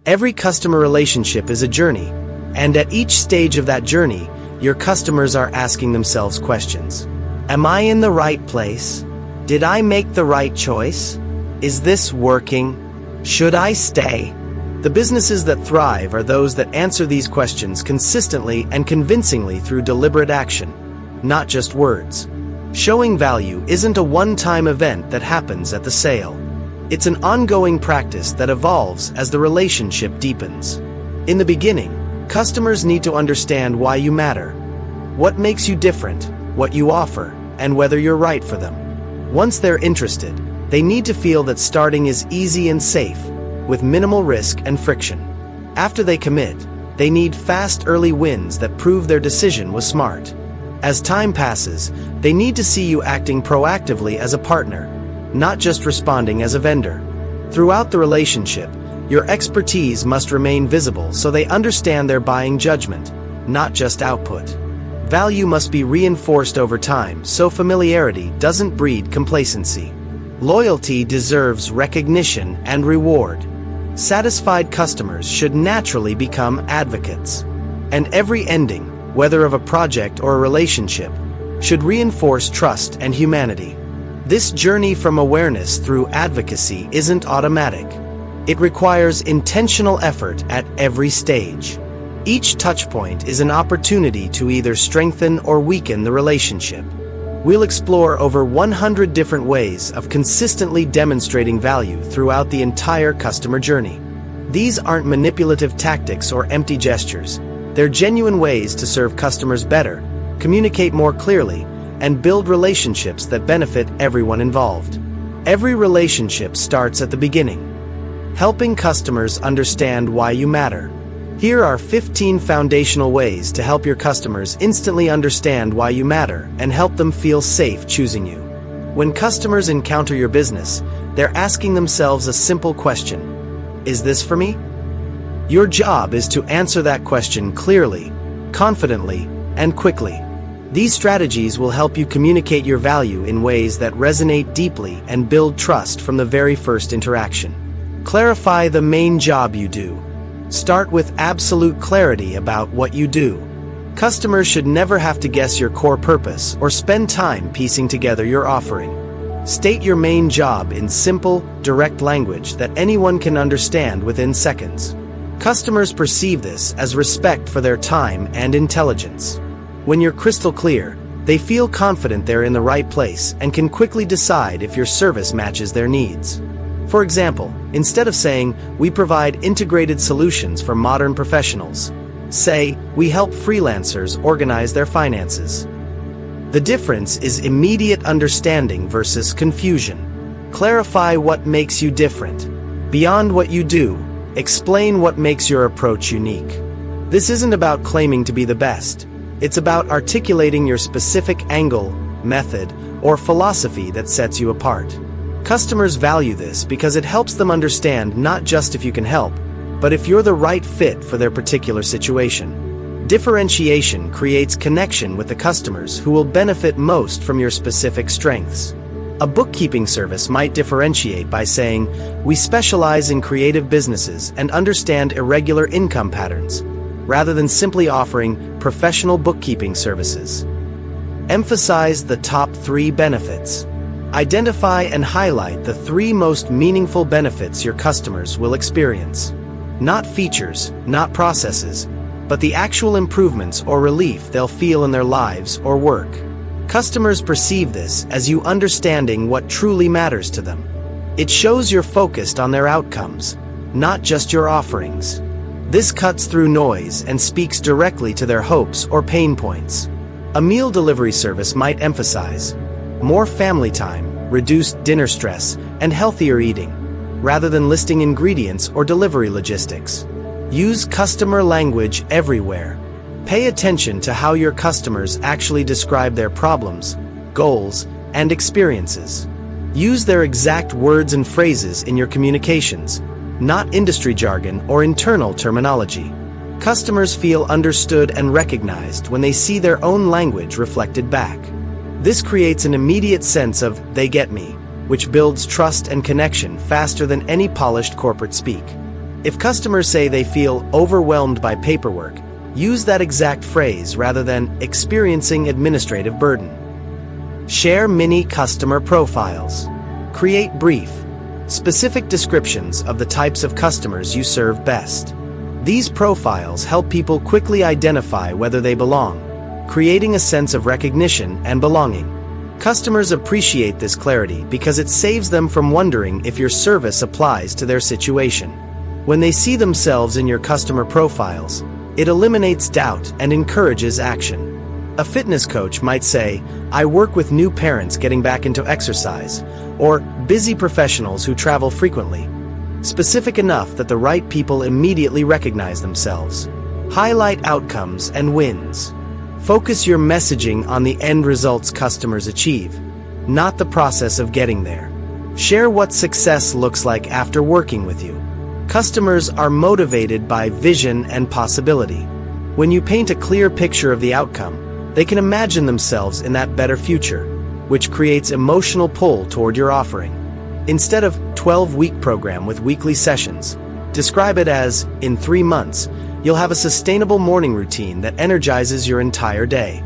Every customer relationship is a journey, and at each stage of that journey, your customers are asking themselves questions. Am I in the right place? Did I make the right choice? Is this working? Should I stay? The businesses that thrive are those that answer these questions consistently and convincingly through deliberate action, not just words. Showing value isn't a one-time event that happens at the sale. It's an ongoing practice that evolves as the relationship deepens. In the beginning, customers need to understand why you matter, what makes you different, what you offer, and whether you're right for them. Once they're interested, they need to feel that starting is easy and safe, with minimal risk and friction. After they commit, they need fast early wins that prove their decision was smart. As time passes, they need to see you acting proactively as a partner, not just responding as a vendor. Throughout the relationship, your expertise must remain visible so they understand their buying judgment, not just output. Value must be reinforced over time so familiarity doesn't breed complacency. Loyalty deserves recognition and reward. Satisfied customers should naturally become advocates. And every ending, whether of a project or a relationship, should reinforce trust and humanity. This journey from awareness through advocacy isn't automatic. It requires intentional effort at every stage. Each touchpoint is an opportunity to either strengthen or weaken the relationship. We'll explore over 100 different ways of consistently demonstrating value throughout the entire customer journey. These aren't manipulative tactics or empty gestures. They're genuine ways to serve customers better, communicate more clearly, and build relationships that benefit everyone involved. Every relationship starts at the beginning, helping customers understand why you matter. Here are 15 foundational ways to help your customers instantly understand why you matter and help them feel safe choosing you. When customers encounter your business, they're asking themselves a simple question: is this for me? Your job is to answer that question clearly, confidently, and quickly. These strategies will help you communicate your value in ways that resonate deeply and build trust from the very first interaction. Clarify the main job you do. Start with absolute clarity about what you do. Customers should never have to guess your core purpose or spend time piecing together your offering. State your main job in simple, direct language that anyone can understand within seconds. Customers perceive this as respect for their time and intelligence. When you're crystal clear, they feel confident they're in the right place and can quickly decide if your service matches their needs. For example, instead of saying, "We provide integrated solutions for modern professionals," say, "We help freelancers organize their finances." The difference is immediate understanding versus confusion. Clarify what makes you different. Beyond what you do, explain what makes your approach unique. This isn't about claiming to be the best. It's about articulating your specific angle, method, or philosophy that sets you apart. Customers value this because it helps them understand not just if you can help, but if you're the right fit for their particular situation. Differentiation creates connection with the customers who will benefit most from your specific strengths. A bookkeeping service might differentiate by saying, "We specialize in creative businesses and understand irregular income patterns," rather than simply offering professional bookkeeping services. Emphasize the top 3 benefits. Identify and highlight the 3 most meaningful benefits your customers will experience. Not features, not processes, but the actual improvements or relief they'll feel in their lives or work. Customers perceive this as you understanding what truly matters to them. It shows you're focused on their outcomes, not just your offerings. This cuts through noise and speaks directly to their hopes or pain points. A meal delivery service might emphasize more family time, reduced dinner stress, and healthier eating, rather than listing ingredients or delivery logistics. Use customer language everywhere. Pay attention to how your customers actually describe their problems, goals, and experiences. Use their exact words and phrases in your communications, not industry jargon or internal terminology. Customers feel understood and recognized when they see their own language reflected back. This creates an immediate sense of "they get me," which builds trust and connection faster than any polished corporate speak. If customers say they feel overwhelmed by paperwork, use that exact phrase rather than experiencing administrative burden. Share mini customer profiles. Create brief, specific descriptions of the types of customers you serve best. These profiles help people quickly identify whether they belong, creating a sense of recognition and belonging. Customers appreciate this clarity because it saves them from wondering if your service applies to their situation. When they see themselves in your customer profiles, it eliminates doubt and encourages action. A fitness coach might say, "I work with new parents getting back into exercise," or busy professionals who travel frequently. Specific enough that the right people immediately recognize themselves. Highlight outcomes and wins. Focus your messaging on the end results customers achieve, not the process of getting there. Share what success looks like after working with you. Customers are motivated by vision and possibility. When you paint a clear picture of the outcome, they can imagine themselves in that better future, which creates emotional pull toward your offering. Instead of 12-week program with weekly sessions, describe it as, in 3 months, you'll have a sustainable morning routine that energizes your entire day.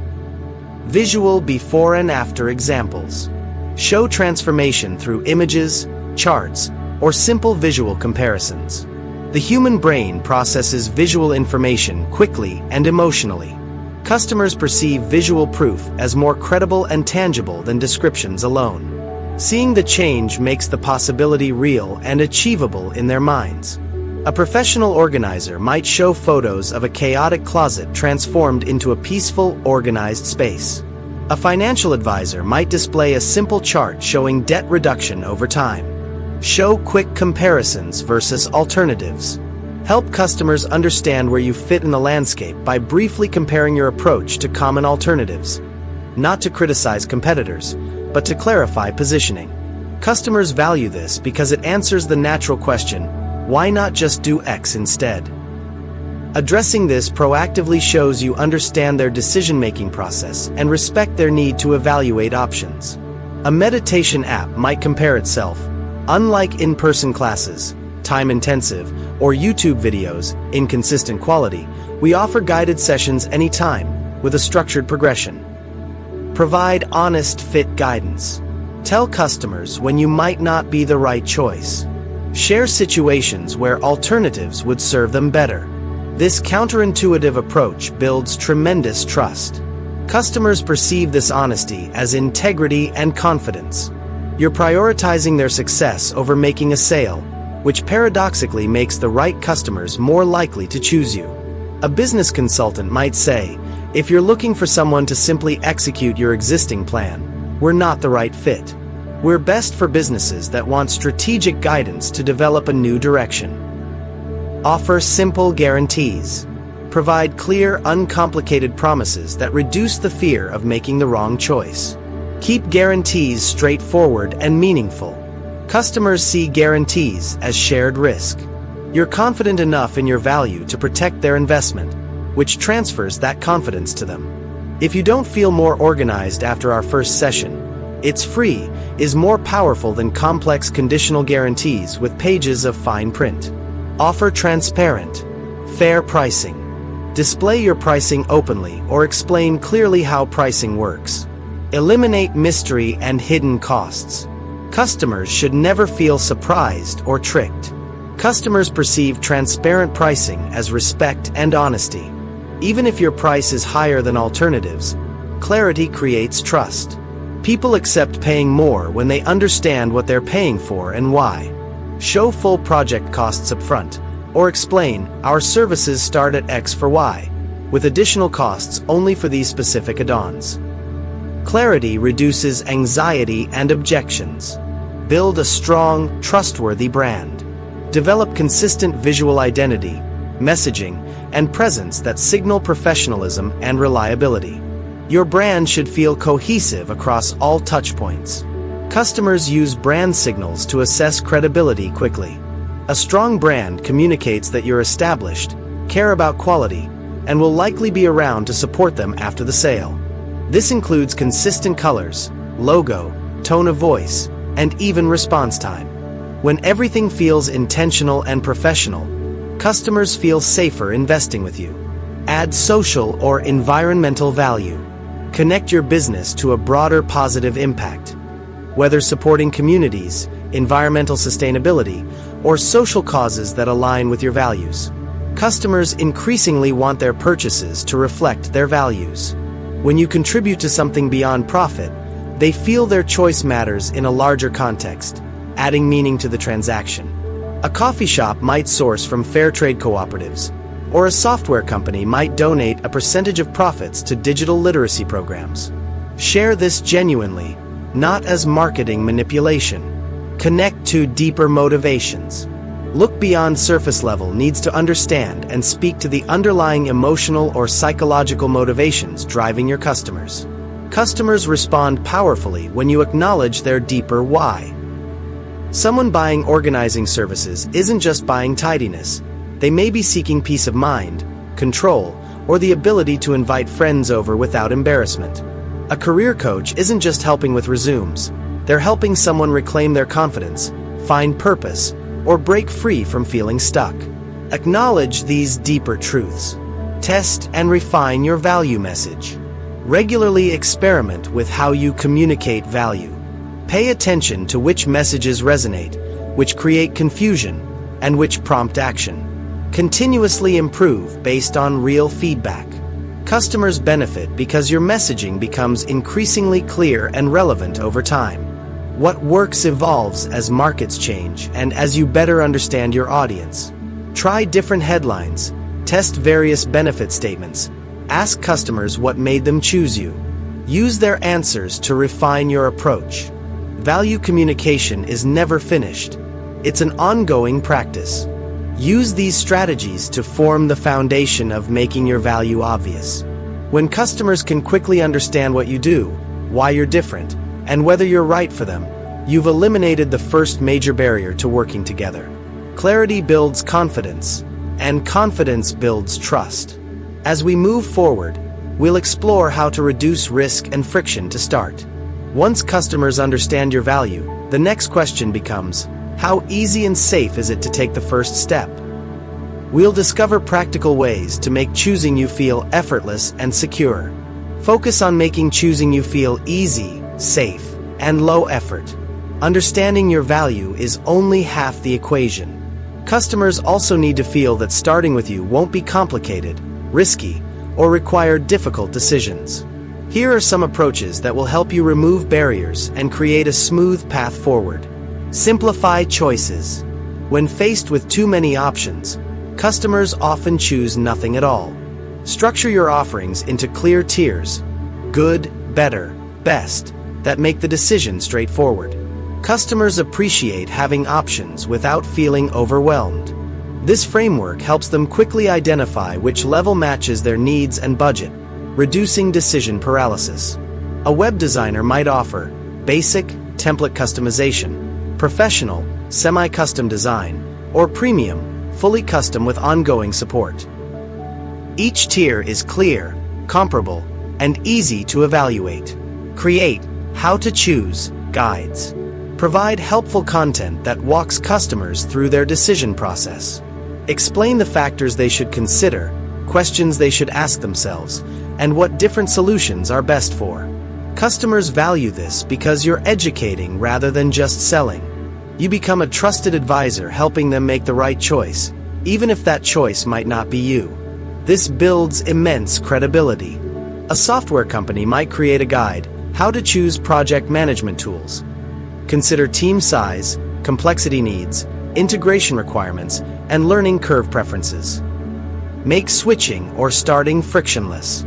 Visual before and after examples. Show transformation through images, charts, or simple visual comparisons. The human brain processes visual information quickly and emotionally. Customers perceive visual proof as more credible and tangible than descriptions alone. Seeing the change makes the possibility real and achievable in their minds. A professional organizer might show photos of a chaotic closet transformed into a peaceful, organized space. A financial advisor might display a simple chart showing debt reduction over time. Show quick comparisons versus alternatives. Help customers understand where you fit in the landscape by briefly comparing your approach to common alternatives. Not to criticize competitors, but to clarify positioning. Customers value this because it answers the natural question, why not just do X instead? Addressing this proactively shows you understand their decision-making process and respect their need to evaluate options. A meditation app might compare itself. Unlike in-person classes, time-intensive, or YouTube videos, inconsistent quality, we offer guided sessions anytime, with a structured progression. Provide honest fit guidance. Tell customers when you might not be the right choice. Share situations where alternatives would serve them better. This counterintuitive approach builds tremendous trust. Customers perceive this honesty as integrity and confidence. You're prioritizing their success over making a sale, which paradoxically makes the right customers more likely to choose you. A business consultant might say, if you're looking for someone to simply execute your existing plan, we're not the right fit. We're best for businesses that want strategic guidance to develop a new direction. Offer simple guarantees. Provide clear, uncomplicated promises that reduce the fear of making the wrong choice. Keep guarantees straightforward and meaningful. Customers see guarantees as shared risk. You're confident enough in your value to protect their investment, which transfers that confidence to them. If you don't feel more organized after our first session, "It's free" is more powerful than complex conditional guarantees with pages of fine print. Offer transparent, fair pricing. Display your pricing openly or explain clearly how pricing works. Eliminate mystery and hidden costs. Customers should never feel surprised or tricked. Customers perceive transparent pricing as respect and honesty. Even if your price is higher than alternatives, clarity creates trust. People accept paying more when they understand what they're paying for and why. Show full project costs up front, or explain, our services start at X for Y, with additional costs only for these specific add-ons. Clarity reduces anxiety and objections. Build a strong, trustworthy brand. Develop consistent visual identity, messaging, and presence that signal professionalism and reliability. Your brand should feel cohesive across all touchpoints. Customers use brand signals to assess credibility quickly. A strong brand communicates that you're established, care about quality, and will likely be around to support them after the sale. This includes consistent colors, logo, tone of voice, and even response time. When everything feels intentional and professional, Customers feel safer investing with you. Add social or environmental value. Connect your business to a broader positive impact. Whether supporting communities, environmental sustainability, or social causes that align with your values. Customers increasingly want their purchases to reflect their values. When you contribute to something beyond profit, they feel their choice matters in a larger context, adding meaning to the transaction. A coffee shop might source from fair trade cooperatives, or a software company might donate a percentage of profits to digital literacy programs. Share this genuinely, not as marketing manipulation. Connect to deeper motivations. Look beyond surface level needs to understand and speak to the underlying emotional or psychological motivations driving your customers. Customers respond powerfully when you acknowledge their deeper why. Someone buying organizing services isn't just buying tidiness. They may be seeking peace of mind, control, or the ability to invite friends over without embarrassment. A career coach isn't just helping with resumes. They're helping someone reclaim their confidence, find purpose, or break free from feeling stuck. Acknowledge these deeper truths. Test and refine your value message. Regularly experiment with how you communicate value. Pay attention to which messages resonate, which create confusion, and which prompt action. Continuously improve based on real feedback. Customers benefit because your messaging becomes increasingly clear and relevant over time. What works evolves as markets change and as you better understand your audience. Try different headlines, test various benefit statements, ask customers what made them choose you. Use their answers to refine your approach. Value communication is never finished. It's an ongoing practice. Use these strategies to form the foundation of making your value obvious. When customers can quickly understand what you do, why you're different, and whether you're right for them, you've eliminated the first major barrier to working together. Clarity builds confidence, and confidence builds trust. As we move forward, we'll explore how to reduce risk and friction to start. Once customers understand your value, the next question becomes, how easy and safe is it to take the first step? We'll discover practical ways to make choosing you feel effortless and secure. Focus on making choosing you feel easy, safe, and low effort. Understanding your value is only half the equation. Customers also need to feel that starting with you won't be complicated, risky, or require difficult decisions. Here are some approaches that will help you remove barriers and create a smooth path forward. Simplify choices. When faced with too many options, customers often choose nothing at all. Structure your offerings into clear tiers, good, better, best, that make the decision straightforward. Customers appreciate having options without feeling overwhelmed. This framework helps them quickly identify which level matches their needs and budget, reducing decision paralysis. A web designer might offer basic, template customization, professional, semi-custom design, or premium, fully custom with ongoing support. Each tier is clear, comparable, and easy to evaluate. Create how to choose guides. Provide helpful content that walks customers through their decision process. Explain the factors they should consider, questions they should ask themselves, and what different solutions are best for. Customers value this because you're educating rather than just selling. You become a trusted advisor helping them make the right choice, even if that choice might not be you. This builds immense credibility. A software company might create a guide, how to choose project management tools. Consider team size, complexity needs, integration requirements, and learning curve preferences. Make switching or starting frictionless.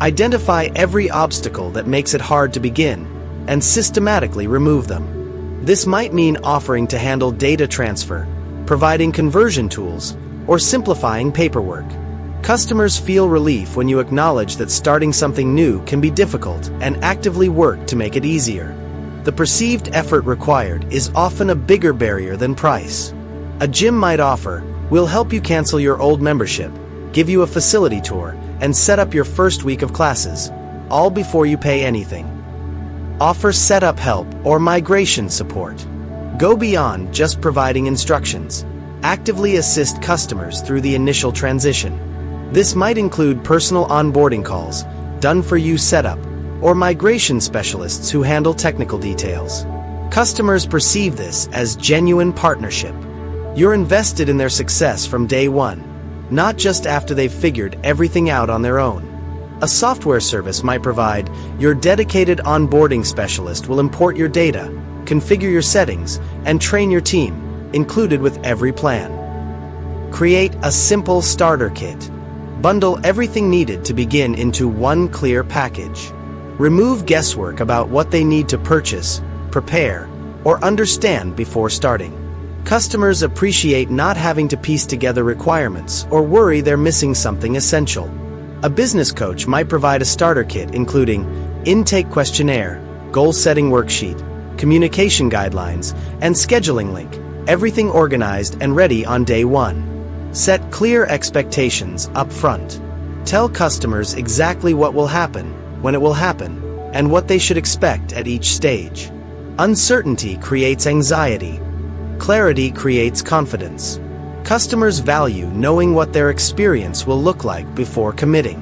Identify every obstacle that makes it hard to begin, and systematically remove them. This might mean offering to handle data transfer, providing conversion tools, or simplifying paperwork. Customers feel relief when you acknowledge that starting something new can be difficult and actively work to make it easier. The perceived effort required is often a bigger barrier than price. A gym might offer, "We'll help you cancel your old membership, give you a facility tour, and set up your first week of classes, all before you pay anything." Offer setup help or migration support. Go beyond just providing instructions. Actively assist customers through the initial transition. This might include personal onboarding calls, done-for-you setup, or migration specialists who handle technical details. Customers perceive this as genuine partnership. You're invested in their success from day one, not just after they've figured everything out on their own. A software service might provide, your dedicated onboarding specialist will import your data, configure your settings, and train your team, included with every plan. Create a simple starter kit. Bundle everything needed to begin into one clear package. Remove guesswork about what they need to purchase, prepare, or understand before starting. Customers appreciate not having to piece together requirements or worry they're missing something essential. A business coach might provide a starter kit including intake questionnaire, goal-setting worksheet, communication guidelines, and scheduling link, everything organized and ready on day one. Set clear expectations up front. Tell customers exactly what will happen, when it will happen, and what they should expect at each stage. Uncertainty creates anxiety. Clarity creates confidence. Customers value knowing what their experience will look like before committing.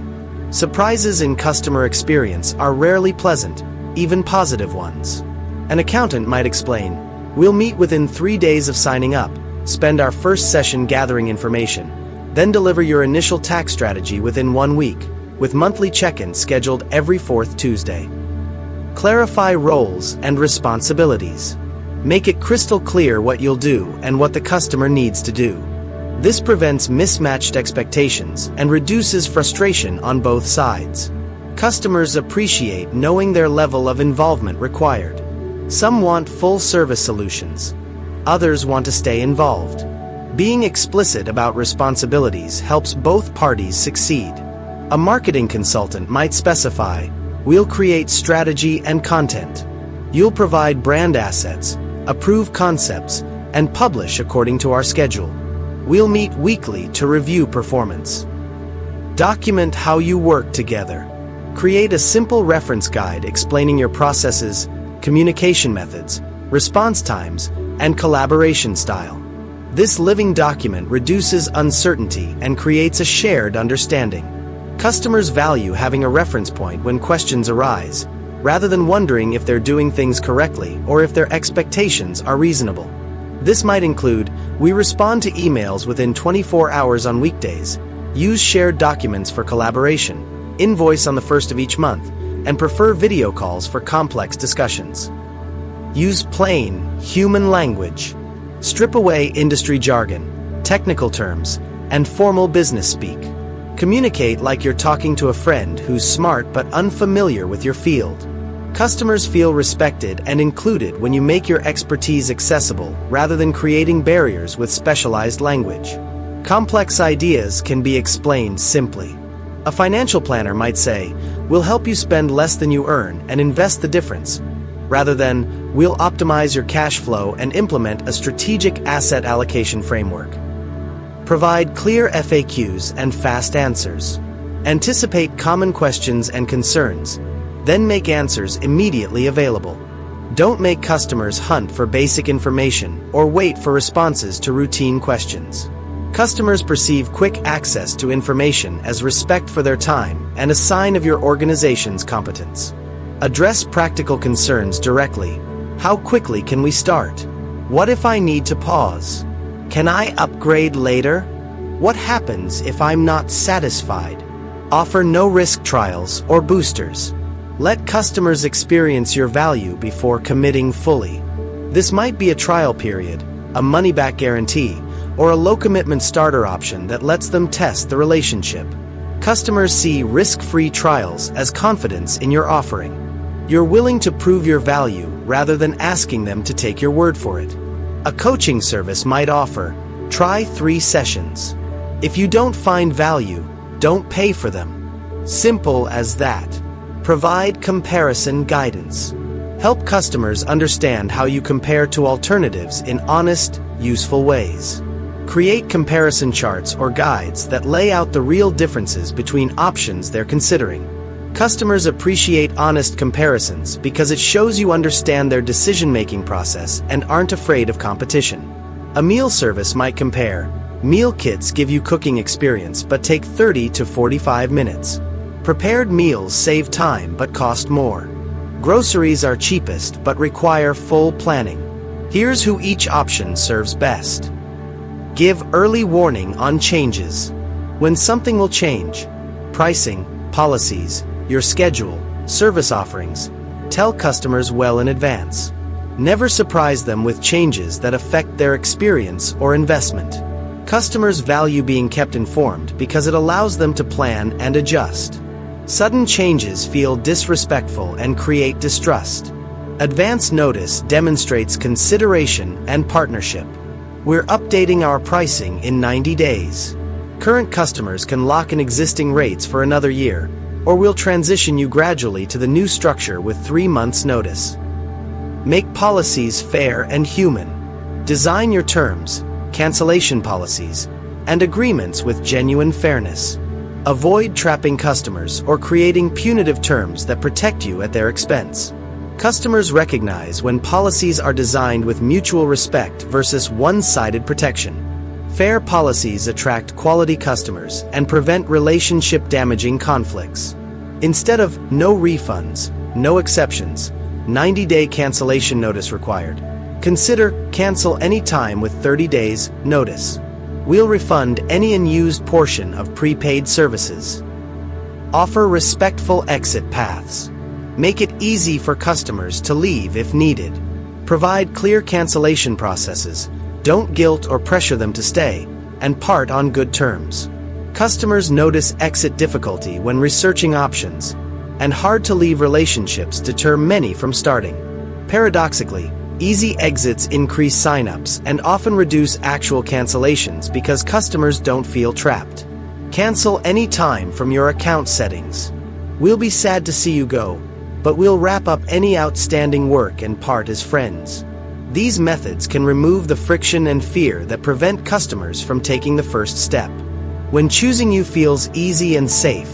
Surprises in customer experience are rarely pleasant, even positive ones. An accountant might explain, "We'll meet within 3 days of signing up, spend our first session gathering information, then deliver your initial tax strategy within 1 week, with monthly check-ins scheduled every 4th Tuesday." Clarify roles and responsibilities. Make it crystal clear what you'll do and what the customer needs to do. This prevents mismatched expectations and reduces frustration on both sides. Customers appreciate knowing their level of involvement required. Some want full-service solutions. Others want to stay involved. Being explicit about responsibilities helps both parties succeed. A marketing consultant might specify, "We'll create strategy and content. You'll provide brand assets, approve concepts, and publish according to our schedule. We'll meet weekly to review performance." Document how you work together. Create a simple reference guide explaining your processes, communication methods, response times, and collaboration style. This living document reduces uncertainty and creates a shared understanding. Customers value having a reference point when questions arise, rather than wondering if they're doing things correctly or if their expectations are reasonable. This might include, "We respond to emails within 24 hours on weekdays, use shared documents for collaboration, invoice on the 1st of each month, and prefer video calls for complex discussions." Use plain, human language. Strip away industry jargon, technical terms, and formal business speak. Communicate like you're talking to a friend who's smart but unfamiliar with your field. Customers feel respected and included when you make your expertise accessible rather than creating barriers with specialized language. Complex ideas can be explained simply. A financial planner might say, "We'll help you spend less than you earn and invest the difference," rather than, "We'll optimize your cash flow and implement a strategic asset allocation framework." Provide clear FAQs and fast answers. Anticipate common questions and concerns, then make answers immediately available. Don't make customers hunt for basic information or wait for responses to routine questions. Customers perceive quick access to information as respect for their time and a sign of your organization's competence. Address practical concerns directly. How quickly can we start? What if I need to pause? Can I upgrade later? What happens if I'm not satisfied? Offer no-risk trials or boosters. Let customers experience your value before committing fully. This might be a trial period, a money-back guarantee, or a low-commitment starter option that lets them test the relationship. Customers see risk-free trials as confidence in your offering. You're willing to prove your value rather than asking them to take your word for it. A coaching service might offer, "Try 3 sessions. If you don't find value, don't pay for them." Simple as that. Provide comparison guidance. Help customers understand how you compare to alternatives in honest, useful ways. Create comparison charts or guides that lay out the real differences between options they're considering. Customers appreciate honest comparisons because it shows you understand their decision-making process and aren't afraid of competition. A meal service might compare. Meal kits give you cooking experience but take 30 to 45 minutes. Prepared meals save time but cost more. Groceries are cheapest but require full planning. Here's who each option serves best. Give early warning on changes. When something will change, pricing, policies, your schedule, service offerings, tell customers well in advance. Never surprise them with changes that affect their experience or investment. Customers value being kept informed because it allows them to plan and adjust. Sudden changes feel disrespectful and create distrust. Advance notice demonstrates consideration and partnership. We're updating our pricing in 90 days. Current customers can lock in existing rates for another year, or we'll transition you gradually to the new structure with 3 months' notice. Make policies fair and human. Design your terms, cancellation policies, and agreements with genuine fairness. Avoid trapping customers or creating punitive terms that protect you at their expense. Customers recognize when policies are designed with mutual respect versus one-sided protection. Fair policies attract quality customers and prevent relationship-damaging conflicts. Instead of no refunds, no exceptions, 90-day cancellation notice required, consider cancel any time with 30 days notice. We'll refund any unused portion of prepaid services. Offer respectful exit paths. Make it easy for customers to leave if needed. Provide clear cancellation processes. Don't guilt or pressure them to stay, and part on good terms. Customers notice exit difficulty when researching options, and hard-to-leave relationships deter many from starting. Paradoxically, easy exits increase sign-ups and often reduce actual cancellations because customers don't feel trapped. Cancel any time from your account settings. We'll be sad to see you go, but we'll wrap up any outstanding work and part as friends. These methods can remove the friction and fear that prevent customers from taking the first step. When choosing you feels easy and safe,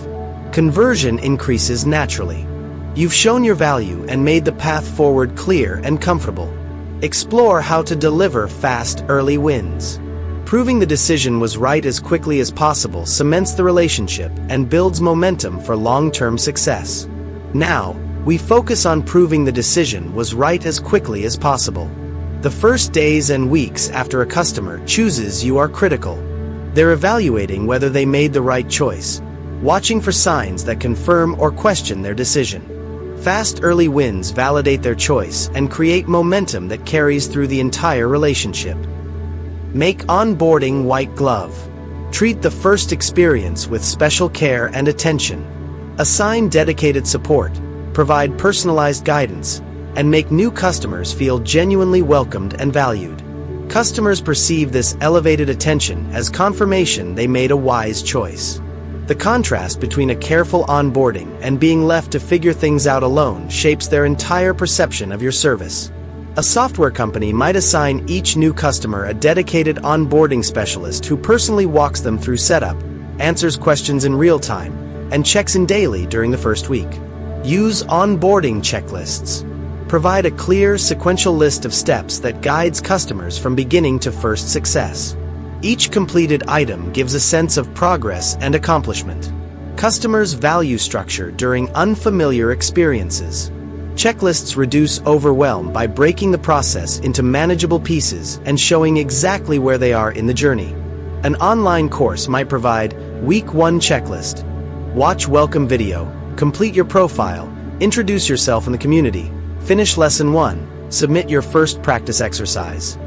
conversion increases naturally. You've shown your value and made the path forward clear and comfortable. Explore how to deliver fast, early wins. Proving the decision was right as quickly as possible cements the relationship and builds momentum for long-term success. Now, we focus on proving the decision was right as quickly as possible. The first days and weeks after a customer chooses you are critical. They're evaluating whether they made the right choice, watching for signs that confirm or question their decision. Fast early wins validate their choice and create momentum that carries through the entire relationship. Make onboarding white glove. Treat the first experience with special care and attention. Assign dedicated support, provide personalized guidance, and make new customers feel genuinely welcomed and valued. Customers perceive this elevated attention as confirmation they made a wise choice. The contrast between a careful onboarding and being left to figure things out alone shapes their entire perception of your service. A software company might assign each new customer a dedicated onboarding specialist who personally walks them through setup, answers questions in real time, and checks in daily during the first week. Use onboarding checklists. Provide a clear, sequential list of steps that guides customers from beginning to first success. Each completed item gives a sense of progress and accomplishment. Customers value structure during unfamiliar experiences. Checklists reduce overwhelm by breaking the process into manageable pieces and showing exactly where they are in the journey. An online course might provide Week 1 checklist. Watch welcome video, complete your profile, introduce yourself in the community, finish lesson 1, submit your first practice exercise.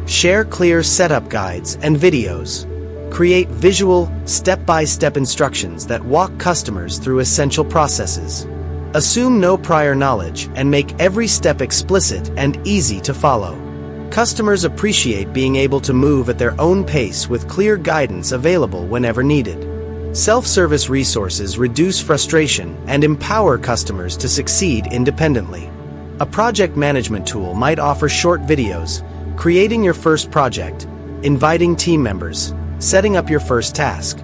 Share clear setup guides and videos. Create visual, step-by-step instructions that walk customers through essential processes. Assume no prior knowledge and make every step explicit and easy to follow. Customers appreciate being able to move at their own pace with clear guidance available whenever needed. Self-service resources reduce frustration and empower customers to succeed independently. A project management tool might offer short videos, creating your first project, inviting team members, setting up your first task.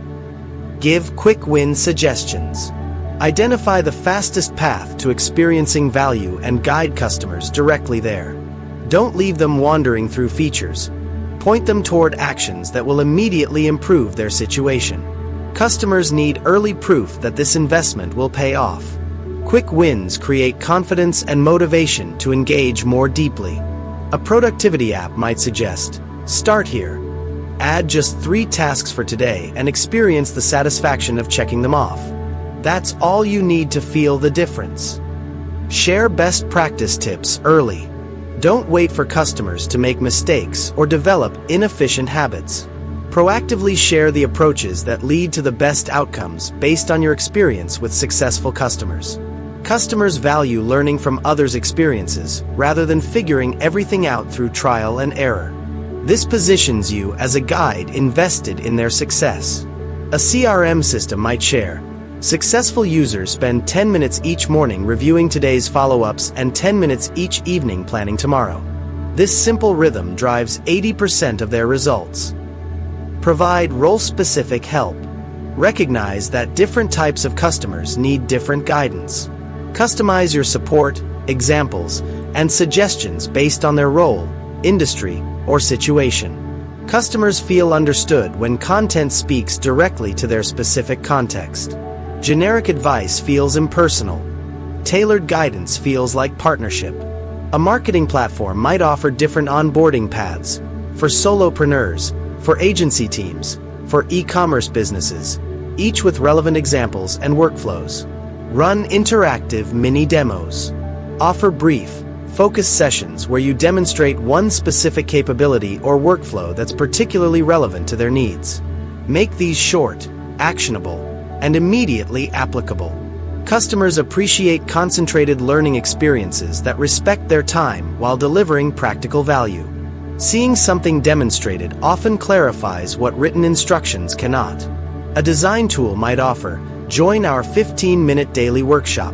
Give quick win suggestions. Identify the fastest path to experiencing value and guide customers directly there. Don't leave them wandering through features. Point them toward actions that will immediately improve their situation. Customers need early proof that this investment will pay off. Quick wins create confidence and motivation to engage more deeply. A productivity app might suggest, start here. Add just 3 tasks for today and experience the satisfaction of checking them off. That's all you need to feel the difference. Share best practice tips early. Don't wait for customers to make mistakes or develop inefficient habits. Proactively share the approaches that lead to the best outcomes based on your experience with successful customers. Customers value learning from others' experiences rather than figuring everything out through trial and error. This positions you as a guide invested in their success. A CRM system might share, successful users spend 10 minutes each morning reviewing today's follow-ups and 10 minutes each evening planning tomorrow. This simple rhythm drives 80% of their results. Provide role-specific help. Recognize that different types of customers need different guidance. Customize your support, examples, and suggestions based on their role, industry, or situation. Customers feel understood when content speaks directly to their specific context. Generic advice feels impersonal. Tailored guidance feels like partnership. A marketing platform might offer different onboarding paths for solopreneurs, for agency teams, for e-commerce businesses, each with relevant examples and workflows. Run interactive mini demos. Offer brief, focused sessions where you demonstrate one specific capability or workflow that's particularly relevant to their needs. Make these short, actionable, and immediately applicable. Customers appreciate concentrated learning experiences that respect their time while delivering practical value. Seeing something demonstrated often clarifies what written instructions cannot. A design tool might offer, join our 15-minute daily workshop.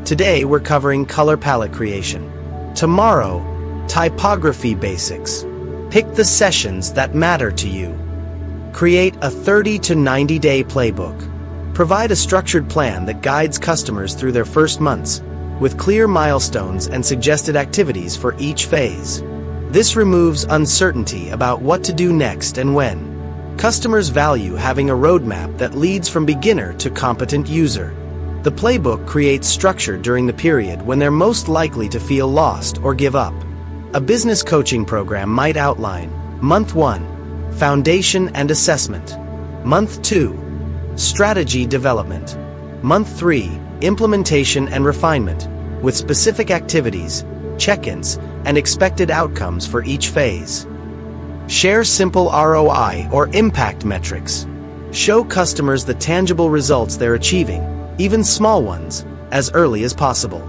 Today we're covering color palette creation. Tomorrow, typography basics. Pick the sessions that matter to you. Create a 30 to 90-day playbook. Provide a structured plan that guides customers through their first months, with clear milestones and suggested activities for each phase. This removes uncertainty about what to do next and when. Customers value having a roadmap that leads from beginner to competent user. The playbook creates structure during the period when they're most likely to feel lost or give up. A business coaching program might outline, Month 1, Foundation and Assessment. Month 2, Strategy Development. Month 3, Implementation and Refinement, with specific activities, check-ins, and expected outcomes for each phase. Share simple ROI or impact metrics. Show customers the tangible results they're achieving, even small ones, as early as possible.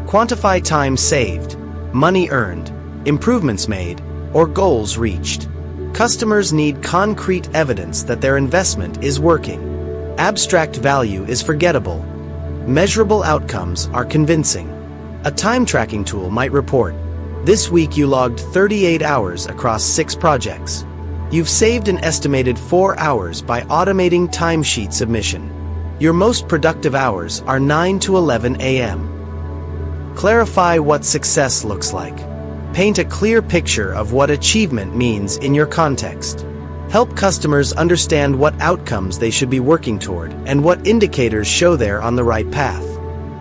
Quantify time saved, money earned, improvements made, or goals reached. Customers need concrete evidence that their investment is working. Abstract value is forgettable. Measurable outcomes are convincing. A time tracking tool might report, this week you logged 38 hours across 6 projects. You've saved an estimated 4 hours by automating timesheet submission. Your most productive hours are 9 to 11 a.m. Clarify what success looks like. Paint a clear picture of what achievement means in your context. Help customers understand what outcomes they should be working toward and what indicators show they're on the right path.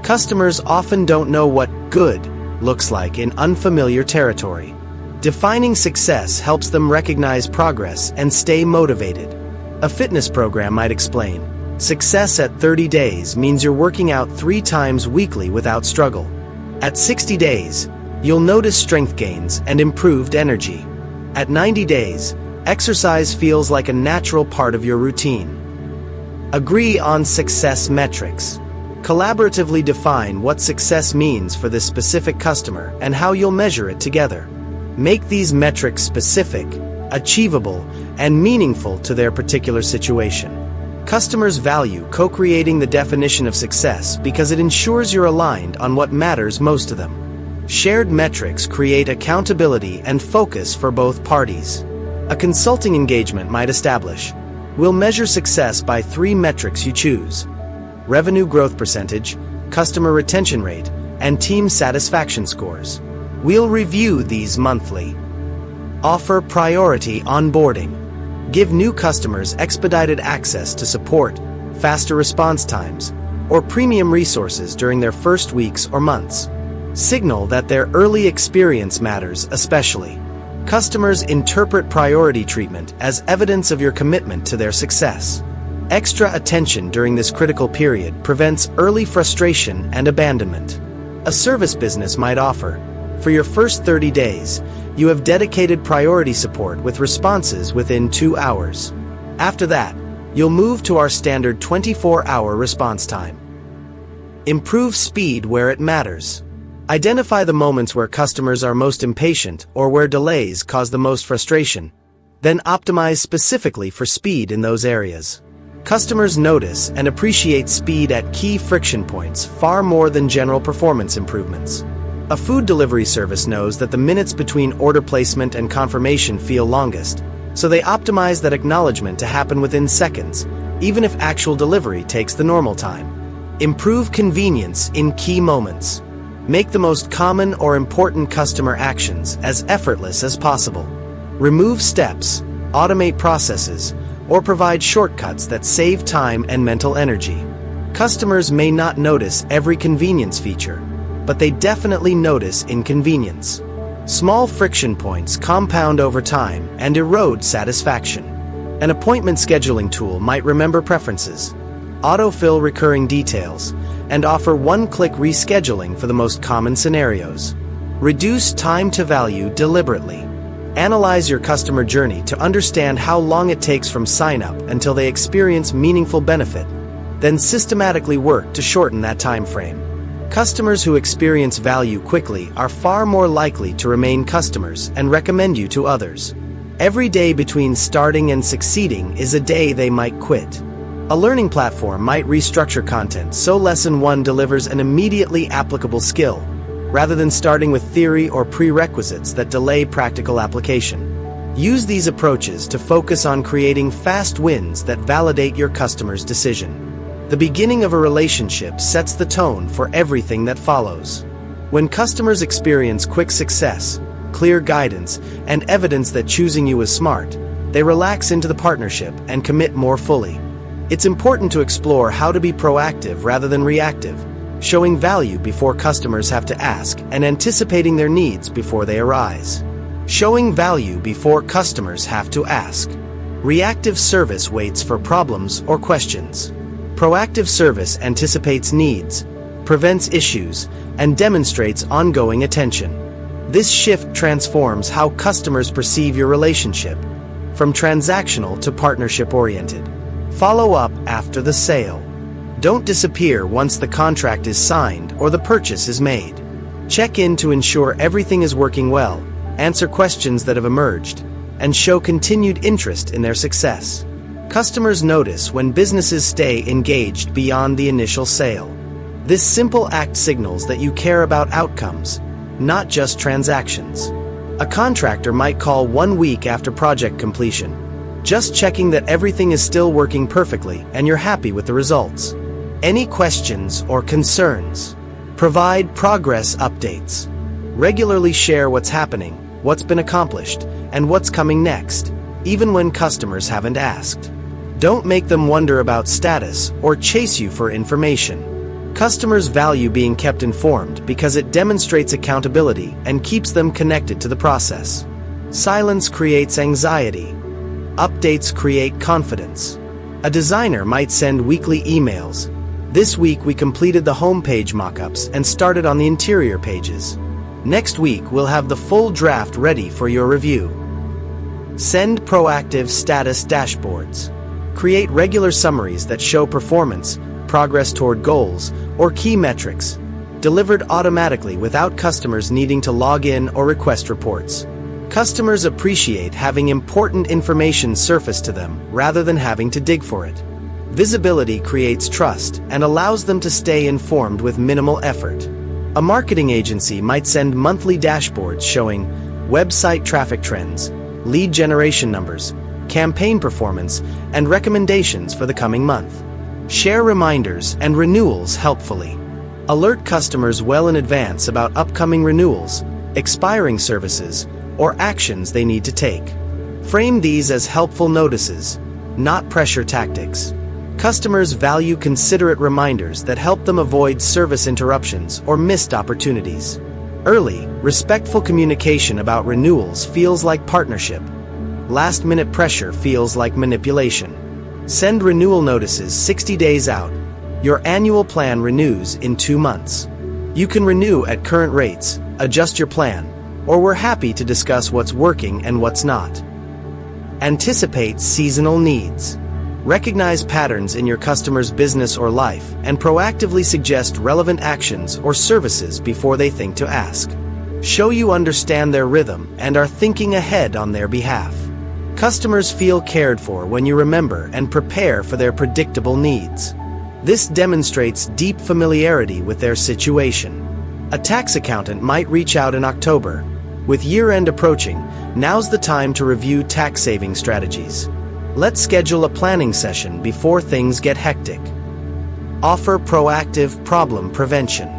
Customers often don't know what good looks like in unfamiliar territory. Defining success helps them recognize progress and stay motivated. A fitness program might explain, success at 30 days means you're working out 3 times weekly without struggle. At 60 days, you'll notice strength gains and improved energy. At 90 days, exercise feels like a natural part of your routine. Agree on success metrics. Collaboratively define what success means for this specific customer and how you'll measure it together. Make these metrics specific, achievable, and meaningful to their particular situation. Customers value co-creating the definition of success because it ensures you're aligned on what matters most to them. Shared metrics create accountability and focus for both parties. A consulting engagement might establish, we'll measure success by 3 metrics you choose: revenue growth percentage, customer retention rate, and team satisfaction scores. We'll review these monthly. Offer priority onboarding. Give new customers expedited access to support, faster response times, or premium resources during their first weeks or months. Signal that their early experience matters especially. Customers interpret priority treatment as evidence of your commitment to their success. Extra attention during this critical period prevents early frustration and abandonment. A service business might offer, for your first 30 days, you have dedicated priority support with responses within 2 hours. After that, you'll move to our standard 24-hour response time. Improve speed where it matters. Identify the moments where customers are most impatient or where delays cause the most frustration. Then optimize specifically for speed in those areas. Customers notice and appreciate speed at key friction points far more than general performance improvements. A food delivery service knows that the minutes between order placement and confirmation feel longest, so they optimize that acknowledgement to happen within seconds, even if actual delivery takes the normal time. Improve convenience in key moments. Make the most common or important customer actions as effortless as possible. Remove steps, automate processes, or provide shortcuts that save time and mental energy. Customers may not notice every convenience feature, but they definitely notice inconvenience. Small friction points compound over time and erode satisfaction. An appointment scheduling tool might remember preferences, autofill recurring details, and offer one-click rescheduling for the most common scenarios. Reduce time to value deliberately. Analyze your customer journey to understand how long it takes from sign-up until they experience meaningful benefit, then systematically work to shorten that time frame. Customers who experience value quickly are far more likely to remain customers and recommend you to others. Every day between starting and succeeding is a day they might quit. A learning platform might restructure content so lesson 1 delivers an immediately applicable skill, rather than starting with theory or prerequisites that delay practical application. Use these approaches to focus on creating fast wins that validate your customer's decision. The beginning of a relationship sets the tone for everything that follows. When customers experience quick success, clear guidance, and evidence that choosing you is smart, they relax into the partnership and commit more fully. It's important to explore how to be proactive rather than reactive, showing value before customers have to ask and anticipating their needs before they arise. Showing value before customers have to ask. Reactive service waits for problems or questions. Proactive service anticipates needs, prevents issues, and demonstrates ongoing attention. This shift transforms how customers perceive your relationship, from transactional to partnership-oriented. Follow up after the sale. Don't disappear once the contract is signed or the purchase is made. Check in to ensure everything is working well, answer questions that have emerged, and show continued interest in their success. Customers notice when businesses stay engaged beyond the initial sale. This simple act signals that you care about outcomes, not just transactions. A contractor might call 1 week after project completion, just checking that everything is still working perfectly and you're happy with the results. Any questions or concerns? Provide progress updates. Regularly share what's happening, what's been accomplished, and what's coming next, even when customers haven't asked. Don't make them wonder about status or chase you for information. Customers value being kept informed because it demonstrates accountability and keeps them connected to the process. Silence creates anxiety. Updates create confidence. A designer might send weekly emails. This week we completed the homepage mockups and started on the interior pages. Next week we'll have the full draft ready for your review. Send proactive status dashboards. Create regular summaries that show performance, progress toward goals, or key metrics, delivered automatically without customers needing to log in or request reports. Customers appreciate having important information surface to them rather than having to dig for it. Visibility creates trust and allows them to stay informed with minimal effort. A marketing agency might send monthly dashboards showing website traffic trends, lead generation numbers, campaign performance, and recommendations for the coming month. Share reminders and renewals helpfully. Alert customers well in advance about upcoming renewals, expiring services, or actions they need to take. Frame these as helpful notices, not pressure tactics. Customers value considerate reminders that help them avoid service interruptions or missed opportunities. Early, respectful communication about renewals feels like partnership. Last-minute pressure feels like manipulation. Send renewal notices 60 days out. Your annual plan renews in 2 months. You can renew at current rates, adjust your plan, or we're happy to discuss what's working and what's not. Anticipate seasonal needs. Recognize patterns in your customer's business or life and proactively suggest relevant actions or services before they think to ask. Show you understand their rhythm and are thinking ahead on their behalf. Customers feel cared for when you remember and prepare for their predictable needs. This demonstrates deep familiarity with their situation. A tax accountant might reach out in October. With year-end approaching, now's the time to review tax-saving strategies. Let's schedule a planning session before things get hectic. Offer proactive problem prevention.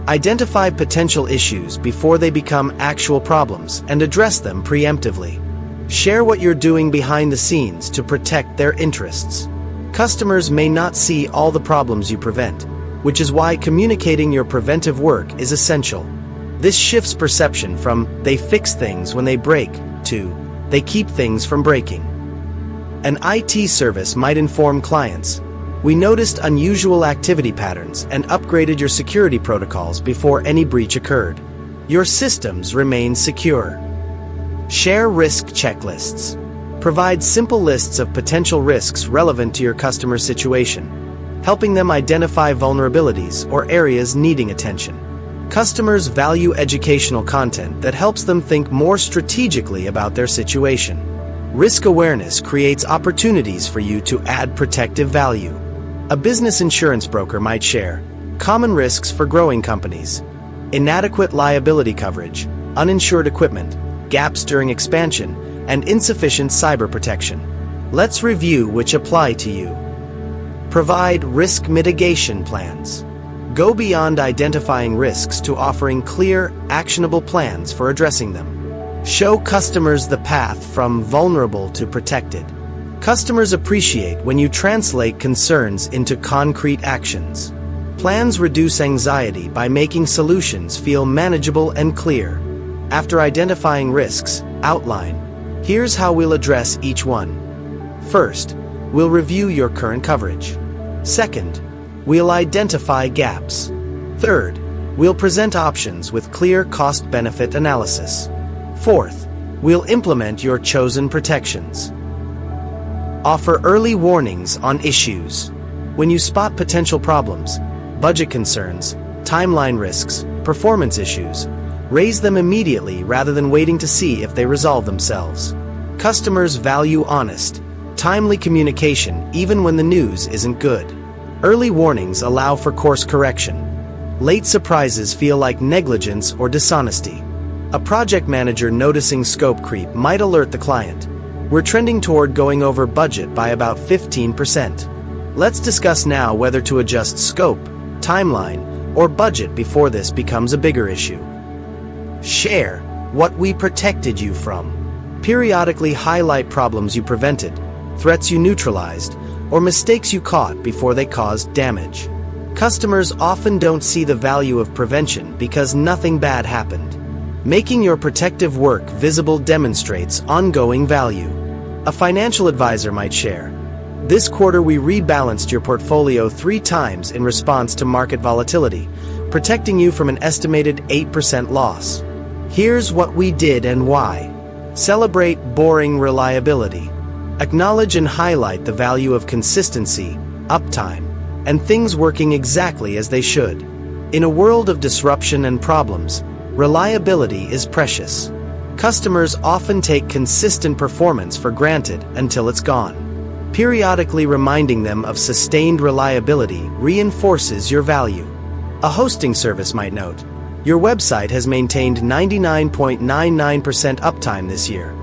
Identify potential issues before they become actual problems and address them preemptively. Share what you're doing behind the scenes to protect their interests. Customers may not see all the problems you prevent, which is why communicating your preventive work is essential. This shifts perception from "they fix things when they break" to "they keep things from breaking." An IT service might inform clients, "We noticed unusual activity patterns and upgraded your security protocols before any breach occurred. Your systems remain secure." Share risk checklists. Provide simple lists of potential risks relevant to your customer's situation, helping them identify vulnerabilities or areas needing attention. Customers value educational content that helps them think more strategically about their situation. Risk awareness creates opportunities for you to add protective value. A business insurance broker might share common risks for growing companies: inadequate liability coverage, uninsured equipment, gaps during expansion, and insufficient cyber protection. Let's review which apply to you. Provide risk mitigation plans. Go beyond identifying risks to offering clear, actionable plans for addressing them. Show customers the path from vulnerable to protected. Customers appreciate when you translate concerns into concrete actions. Plans reduce anxiety by making solutions feel manageable and clear. After identifying risks, outline, "Here's how we'll address each one." First, we'll review your current coverage. Second, we'll identify gaps. Third, we'll present options with clear cost-benefit analysis. Fourth, we'll implement your chosen protections. Offer early warnings on issues. When you spot potential problems, budget concerns, timeline risks, performance issues, raise them immediately rather than waiting to see if they resolve themselves. Customers value honest, timely communication even when the news isn't good. Early warnings allow for course correction. Late surprises feel like negligence or dishonesty. A project manager noticing scope creep might alert the client, "We're trending toward going over budget by about 15%. Let's discuss now whether to adjust scope, timeline, or budget before this becomes a bigger issue." Share what we protected you from. Periodically highlight problems you prevented, threats you neutralized, or mistakes you caught before they caused damage. Customers often don't see the value of prevention because nothing bad happened. Making your protective work visible demonstrates ongoing value. A financial advisor might share, "This quarter we rebalanced your portfolio 3 times in response to market volatility, protecting you from an estimated 8% loss. Here's what we did and why." Celebrate boring reliability. Acknowledge and highlight the value of consistency, uptime, and things working exactly as they should. In a world of disruption and problems, reliability is precious. Customers often take consistent performance for granted until it's gone. Periodically reminding them of sustained reliability reinforces your value. A hosting service might note, "Your website has maintained 99.99% uptime this year.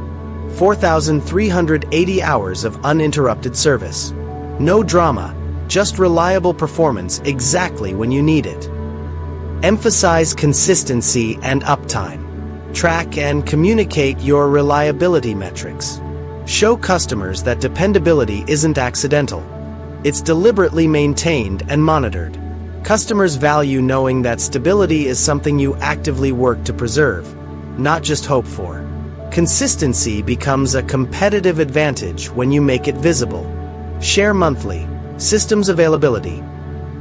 4,380 hours of uninterrupted service. No drama, just reliable performance exactly when you need it." Emphasize consistency and uptime. Track and communicate your reliability metrics. Show customers that dependability isn't accidental. It's deliberately maintained and monitored. Customers value knowing that stability is something you actively work to preserve, not just hope for. Consistency becomes a competitive advantage when you make it visible. Share monthly. Systems availability: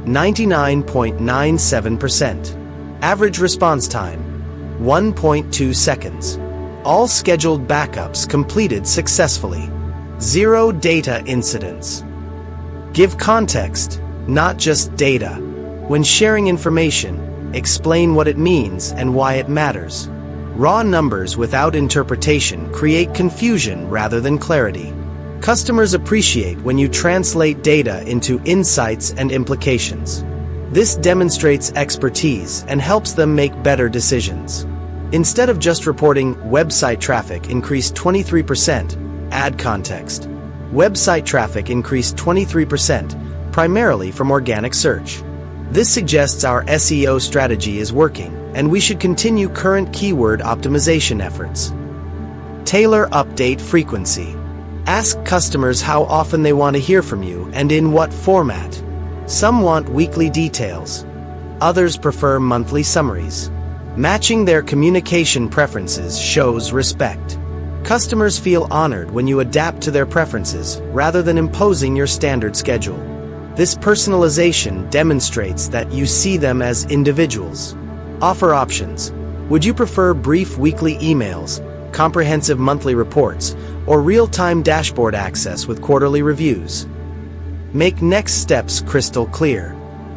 99.97%. Average response time: 1.2 seconds. All scheduled backups completed successfully. Zero data incidents. Give context, not just data. When sharing information, explain what it means and why it matters. Raw numbers without interpretation create confusion rather than clarity. Customers appreciate when you translate data into insights and implications. This demonstrates expertise and helps them make better decisions. Instead of just reporting website traffic increased 23%, add context. Website traffic increased 23%, primarily from organic search. This suggests our SEO strategy is working, and we should continue current keyword optimization efforts. Tailor update frequency. Ask customers how often they want to hear from you and in what format. Some want weekly details. Others prefer monthly summaries. Matching their communication preferences shows respect. Customers feel honored when you adapt to their preferences rather than imposing your standard schedule. This personalization demonstrates that you see them as individuals. Offer options. Would you prefer brief weekly emails, comprehensive monthly reports, or real-time dashboard access with quarterly reviews? Make next steps crystal clear.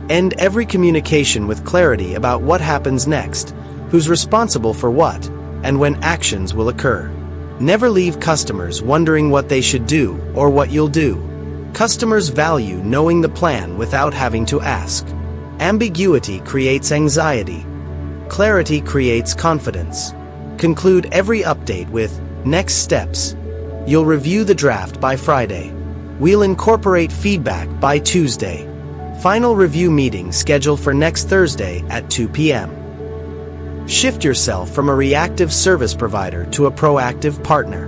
End every communication with clarity about what happens next, who's responsible for what, and when actions will occur. Never leave customers wondering what they should do or what you'll do. Customers value knowing the plan without having to ask. Ambiguity creates anxiety. Clarity creates confidence. Conclude every update with next steps. You'll review the draft by Friday. We'll incorporate feedback by Tuesday. Final review meeting scheduled for next Thursday at 2 p.m. Shift yourself from a reactive service provider to a proactive partner.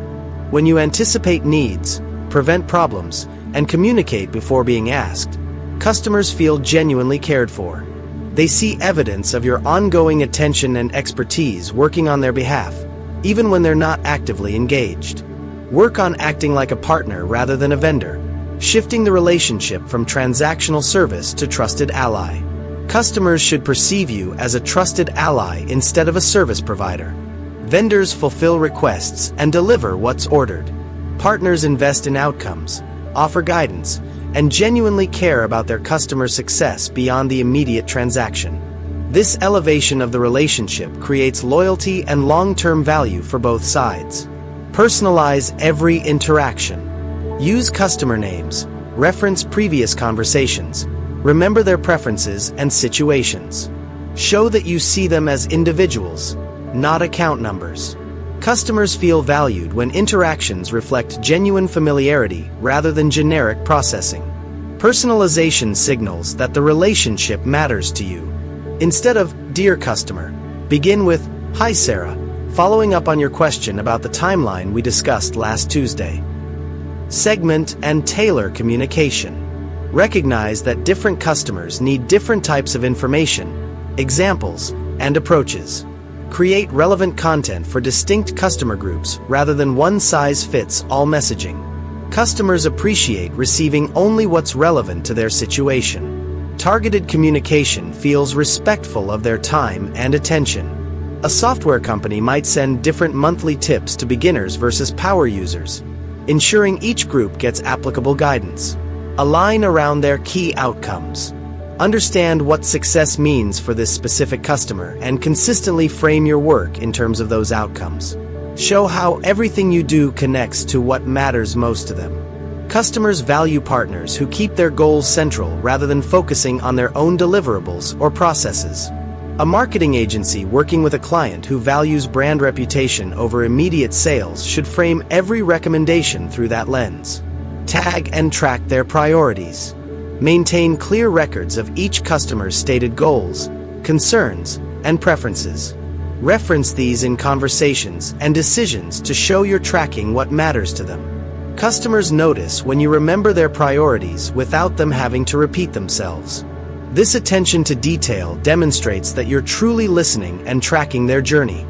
When you anticipate needs, prevent problems, and communicate before being asked, customers feel genuinely cared for. They see evidence of your ongoing attention and expertise working on their behalf, even when they're not actively engaged. Work on acting like a partner rather than a vendor, shifting the relationship from transactional service to trusted ally. Customers should perceive you as a trusted ally instead of a service provider. Vendors fulfill requests and deliver what's ordered. Partners invest in outcomes, offer guidance, and genuinely care about their customer success beyond the immediate transaction. This elevation of the relationship creates loyalty and long-term value for both sides. Personalize every interaction. Use customer names, reference previous conversations, remember their preferences and situations. Show that you see them as individuals, not account numbers. Customers feel valued when interactions reflect genuine familiarity rather than generic processing. Personalization signals that the relationship matters to you. Instead of "Dear customer," begin with "Hi Sarah," following up on your question about the timeline we discussed last Tuesday. Segment and tailor communication. Recognize that different customers need different types of information, examples, and approaches. Create relevant content for distinct customer groups rather than one-size-fits-all messaging. Customers appreciate receiving only what's relevant to their situation. Targeted communication feels respectful of their time and attention. A software company might send different monthly tips to beginners versus power users, ensuring each group gets applicable guidance. Align around their key outcomes. Understand what success means for this specific customer and consistently frame your work in terms of those outcomes. Show how everything you do connects to what matters most to them. Customers value partners who keep their goals central rather than focusing on their own deliverables or processes. A marketing agency working with a client who values brand reputation over immediate sales should frame every recommendation through that lens. Tag and track their priorities. Maintain clear records of each customer's stated goals, concerns, and preferences. Reference these in conversations and decisions to show you're tracking what matters to them. Customers notice when you remember their priorities without them having to repeat themselves. This attention to detail demonstrates that you're truly listening and tracking their journey.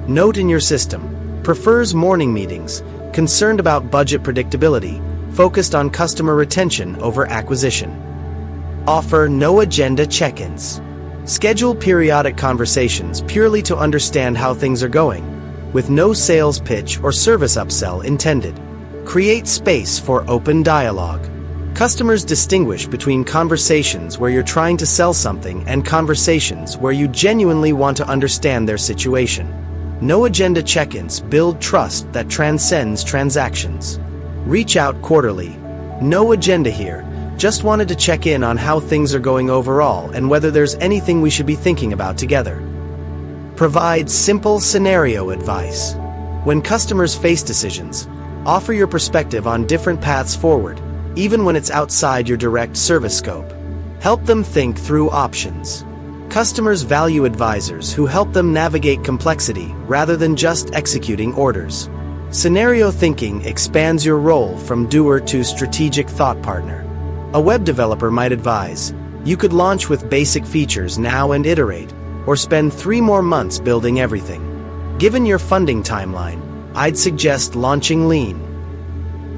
Note in your system: prefers morning meetings, concerned about budget predictability, focused on customer retention over acquisition. Offer no agenda check-ins. Schedule periodic conversations purely to understand how things are going, with no sales pitch or service upsell intended. Create space for open dialogue. Customers distinguish between conversations where you're trying to sell something and conversations where you genuinely want to understand their situation. No agenda check-ins build trust that transcends transactions. Reach out quarterly. No agenda here. Just wanted to check in on how things are going overall and whether there's anything we should be thinking about together. Provide simple scenario advice. When customers face decisions, offer your perspective on different paths forward, even when it's outside your direct service scope. Help them think through options. Customers value advisors who help them navigate complexity rather than just executing orders. Scenario thinking expands your role from doer to strategic thought partner. A web developer might advise, you could launch with basic features now and iterate, or spend 3 more months building everything. Given your funding timeline, I'd suggest launching lean.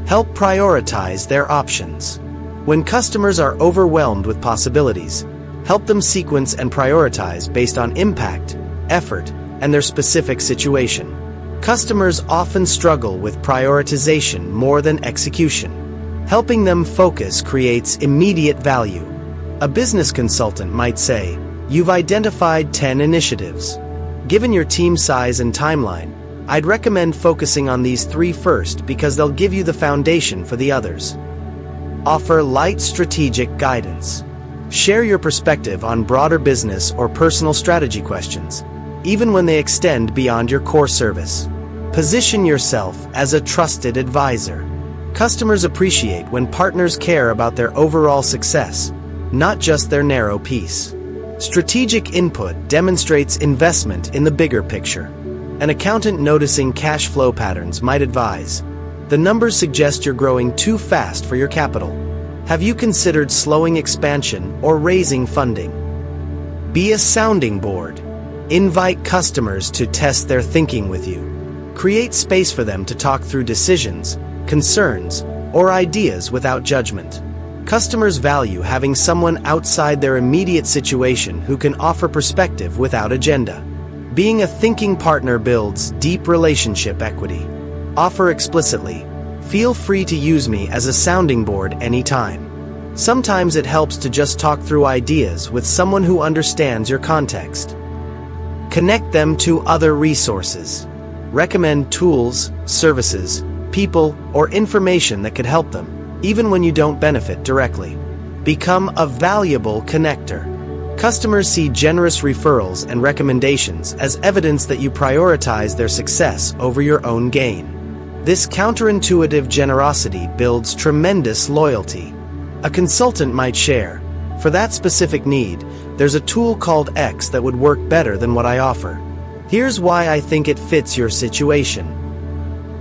Help prioritize their options. When customers are overwhelmed with possibilities, help them sequence and prioritize based on impact, effort, and their specific situation. Customers often struggle with prioritization more than execution. Helping them focus creates immediate value. A business consultant might say, you've identified 10 initiatives. Given your team size and timeline, I'd recommend focusing on these 3 first because they'll give you the foundation for the others. Offer light strategic guidance. Share your perspective on broader business or personal strategy questions, even when they extend beyond your core service. Position yourself as a trusted advisor. Customers appreciate when partners care about their overall success, not just their narrow piece. Strategic input demonstrates investment in the bigger picture. An accountant noticing cash flow patterns might advise, the numbers suggest you're growing too fast for your capital. Have you considered slowing expansion or raising funding? Be a sounding board. Invite customers to test their thinking with you. Create space for them to talk through decisions, concerns, or ideas without judgment. Customers value having someone outside their immediate situation who can offer perspective without agenda. Being a thinking partner builds deep relationship equity. Offer explicitly, feel free to use me as a sounding board anytime. Sometimes it helps to just talk through ideas with someone who understands your context. Connect them to other resources. Recommend tools, services, people, or information that could help them, even when you don't benefit directly. Become a valuable connector. Customers see generous referrals and recommendations as evidence that you prioritize their success over your own gain. This counterintuitive generosity builds tremendous loyalty. A consultant might share, for that specific need, there's a tool called X that would work better than what I offer. Here's why I think it fits your situation.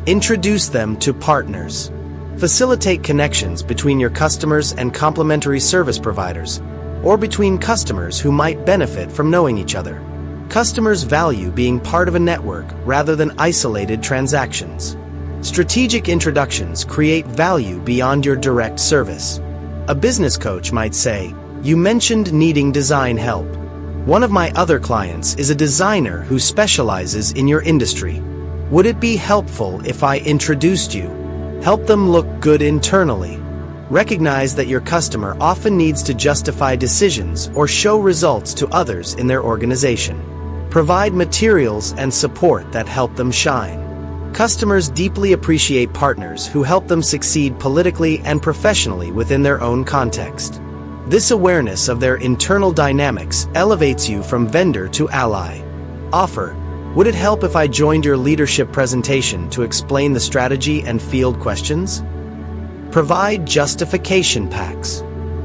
Introduce them to partners. Facilitate connections between your customers and complementary service providers, or between customers who might benefit from knowing each other. Customers value being part of a network rather than isolated transactions. Strategic introductions create value beyond your direct service. A business coach might say, you mentioned needing design help. One of my other clients is a designer who specializes in your industry. Would it be helpful if I introduced you? Help them look good internally. Recognize that your customer often needs to justify decisions or show results to others in their organization. Provide materials and support that help them shine. Customers deeply appreciate partners who help them succeed politically and professionally within their own context. This awareness of their internal dynamics elevates you from vendor to ally. Offer, would it help if I joined your leadership presentation to explain the strategy and field questions? Provide justification packs.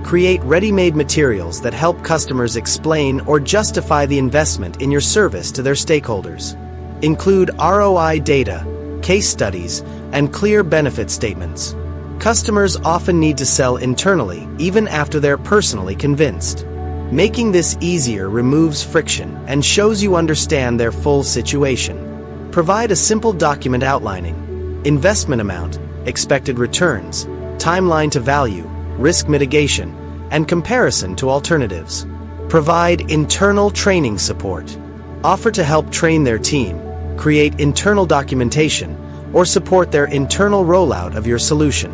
Create ready-made materials that help customers explain or justify the investment in your service to their stakeholders. Include ROI data, case studies, and clear benefit statements. Customers often need to sell internally even after they're personally convinced. Making this easier removes friction and shows you understand their full situation. Provide a simple document outlining investment amount, expected returns, timeline to value, risk mitigation, and comparison to alternatives. Provide internal training support. Offer to help train their team, create internal documentation, or support their internal rollout of your solution.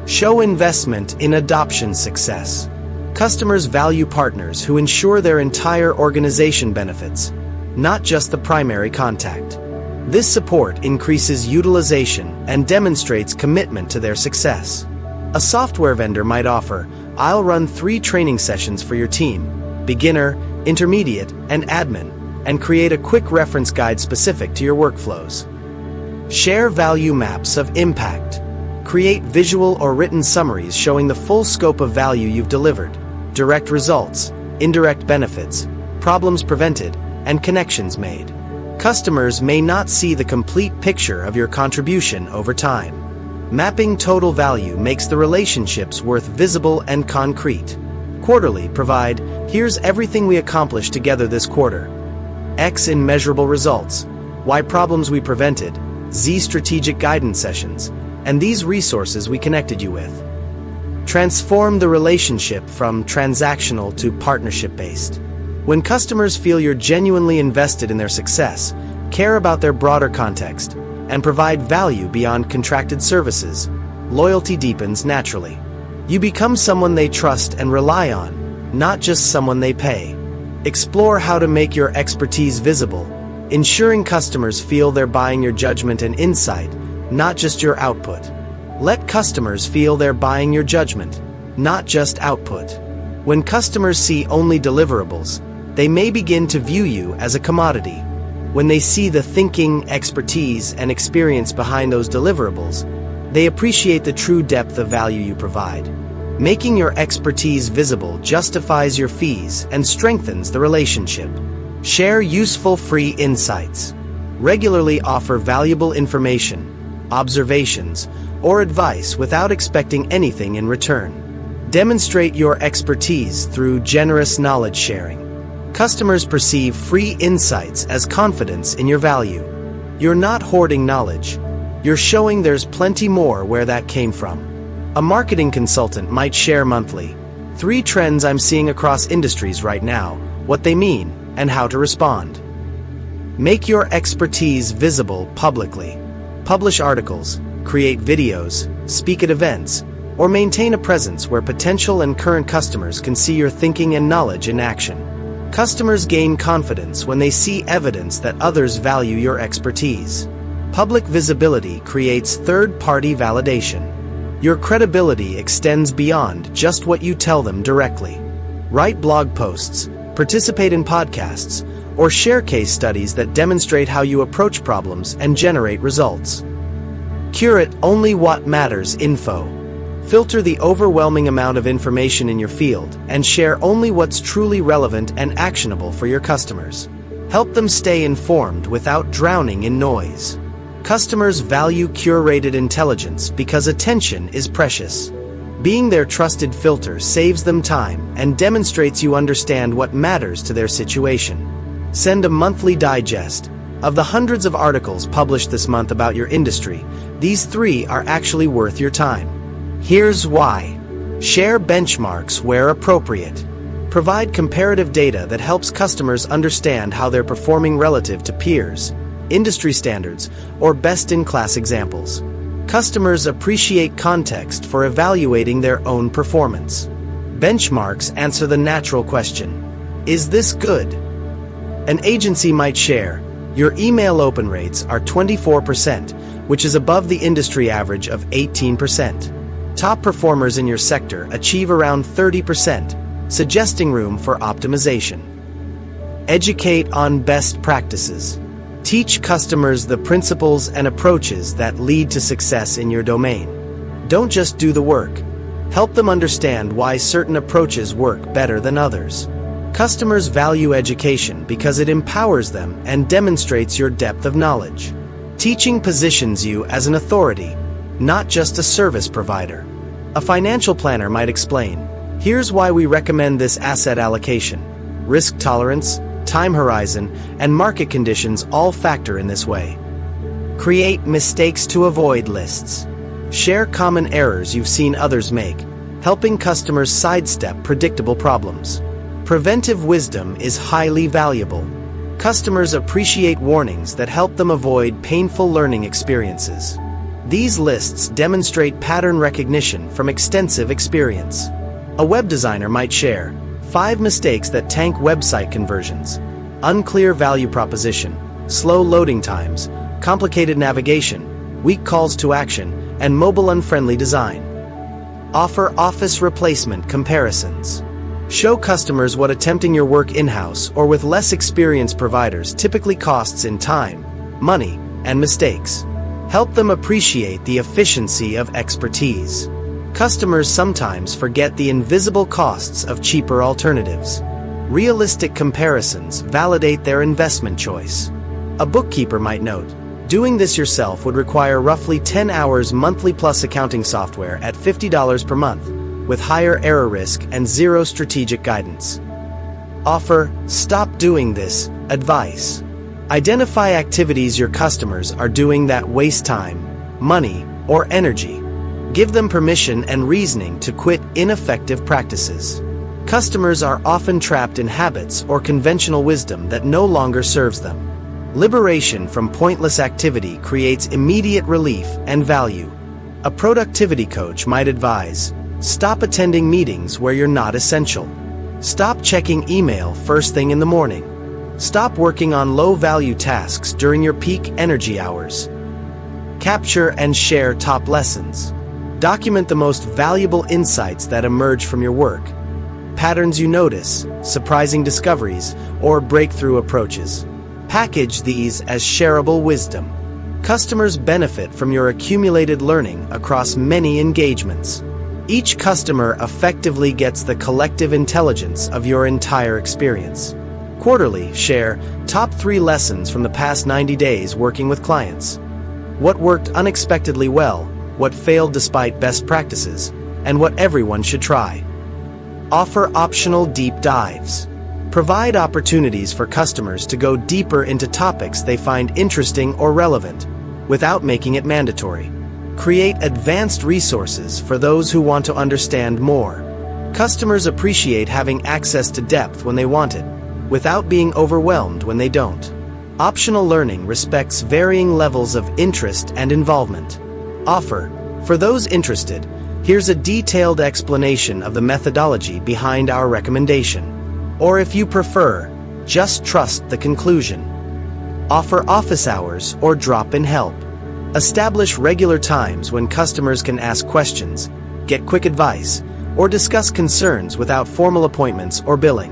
Show investment in adoption success. Customers value partners who ensure their entire organization benefits, not just the primary contact. This support increases utilization and demonstrates commitment to their success. A software vendor might offer, "I'll run 3 training sessions for your team, beginner, intermediate, and admin, and create a quick reference guide specific to your workflows." Share value maps of impact. Create visual or written summaries showing the full scope of value you've delivered, direct results, indirect benefits, problems prevented, and connections made. Customers may not see the complete picture of your contribution over time. Mapping total value makes the relationships worth visible and concrete. Quarterly provide, "Here's everything we accomplished together this quarter. X in measurable results, Y problems we prevented, Z strategic guidance sessions, and these resources we connected you with." Transform the relationship from transactional to partnership-based. When customers feel you're genuinely invested in their success, care about their broader context, and provide value beyond contracted services, loyalty deepens naturally. You become someone they trust and rely on, not just someone they pay. Explore how to make your expertise visible, ensuring customers feel they're buying your judgment and insight, not just your output. Let customers feel they're buying your judgment, not just output. When customers see only deliverables, they may begin to view you as a commodity. When they see the thinking, expertise, and experience behind those deliverables, they appreciate the true depth of value you provide. Making your expertise visible justifies your fees and strengthens the relationship. Share useful free insights. Regularly offer valuable information, observations, or advice without expecting anything in return. Demonstrate your expertise through generous knowledge sharing. Customers perceive free insights as confidence in your value. You're not hoarding knowledge. You're showing there's plenty more where that came from. A marketing consultant might share monthly, 3 trends I'm seeing across industries right now, what they mean, and how to respond. Make your expertise visible publicly. Publish articles, create videos, speak at events, or maintain a presence where potential and current customers can see your thinking and knowledge in action. Customers gain confidence when they see evidence that others value your expertise. Public visibility creates third-party validation. Your credibility extends beyond just what you tell them directly. Write blog posts, participate in podcasts, or share case studies that demonstrate how you approach problems and generate results. Curate only what matters info. Filter the overwhelming amount of information in your field and share only what's truly relevant and actionable for your customers. Help them stay informed without drowning in noise. Customers value curated intelligence because attention is precious. Being their trusted filter saves them time and demonstrates you understand what matters to their situation. Send a monthly digest. Of the hundreds of articles published this month about your industry, these 3 are actually worth your time. Here's why. Share benchmarks where appropriate. Provide comparative data that helps customers understand how they're performing relative to peers, industry standards, or best-in-class examples. Customers appreciate context for evaluating their own performance. Benchmarks answer the natural question, is this good? An agency might share, your email open rates are 24%, which is above the industry average of 18%. Top performers in your sector achieve around 30%, suggesting room for optimization. Educate on best practices. Teach customers the principles and approaches that lead to success in your domain. Don't just do the work. Help them understand why certain approaches work better than others. Customers value education because it empowers them and demonstrates your depth of knowledge. Teaching positions you as an authority, not just a service provider. A financial planner might explain, here's why we recommend this asset allocation. Risk tolerance, time horizon, and market conditions all factor in this way. Create mistakes to avoid lists. Share common errors you've seen others make, helping customers sidestep predictable problems. Preventive wisdom is highly valuable. Customers appreciate warnings that help them avoid painful learning experiences. These lists demonstrate pattern recognition from extensive experience. A web designer might share 5 mistakes that tank website conversions: unclear value proposition, slow loading times, complicated navigation, weak calls to action, and mobile unfriendly design. Offer office replacement comparisons. Show customers what attempting your work in-house or with less experienced providers typically costs in time, money, and mistakes. Help them appreciate the efficiency of expertise. Customers sometimes forget the invisible costs of cheaper alternatives. Realistic comparisons validate their investment choice. A bookkeeper might note, doing this yourself would require roughly 10 hours monthly plus accounting software at $50 per month, with higher error risk and zero strategic guidance. Offer "stop doing this" advice. Identify activities your customers are doing that waste time, money, or energy. Give them permission and reasoning to quit ineffective practices. Customers are often trapped in habits or conventional wisdom that no longer serves them. Liberation from pointless activity creates immediate relief and value. A productivity coach might advise, stop attending meetings where you're not essential. Stop checking email first thing in the morning. Stop working on low-value tasks during your peak energy hours. Capture and share top lessons. Document the most valuable insights that emerge from your work. Patterns you notice, surprising discoveries, or breakthrough approaches. Package these as shareable wisdom. Customers benefit from your accumulated learning across many engagements. Each customer effectively gets the collective intelligence of your entire experience. Quarterly, share top 3 lessons from the past 90 days working with clients. What worked unexpectedly well, what failed despite best practices, and what everyone should try. Offer optional deep dives. Provide opportunities for customers to go deeper into topics they find interesting or relevant, without making it mandatory. Create advanced resources for those who want to understand more. Customers appreciate having access to depth when they want it, without being overwhelmed when they don't. Optional learning respects varying levels of interest and involvement. Offer, for those interested, here's a detailed explanation of the methodology behind our recommendation. Or if you prefer, just trust the conclusion. Offer office hours or drop-in help. Establish regular times when customers can ask questions, get quick advice, or discuss concerns without formal appointments or billing.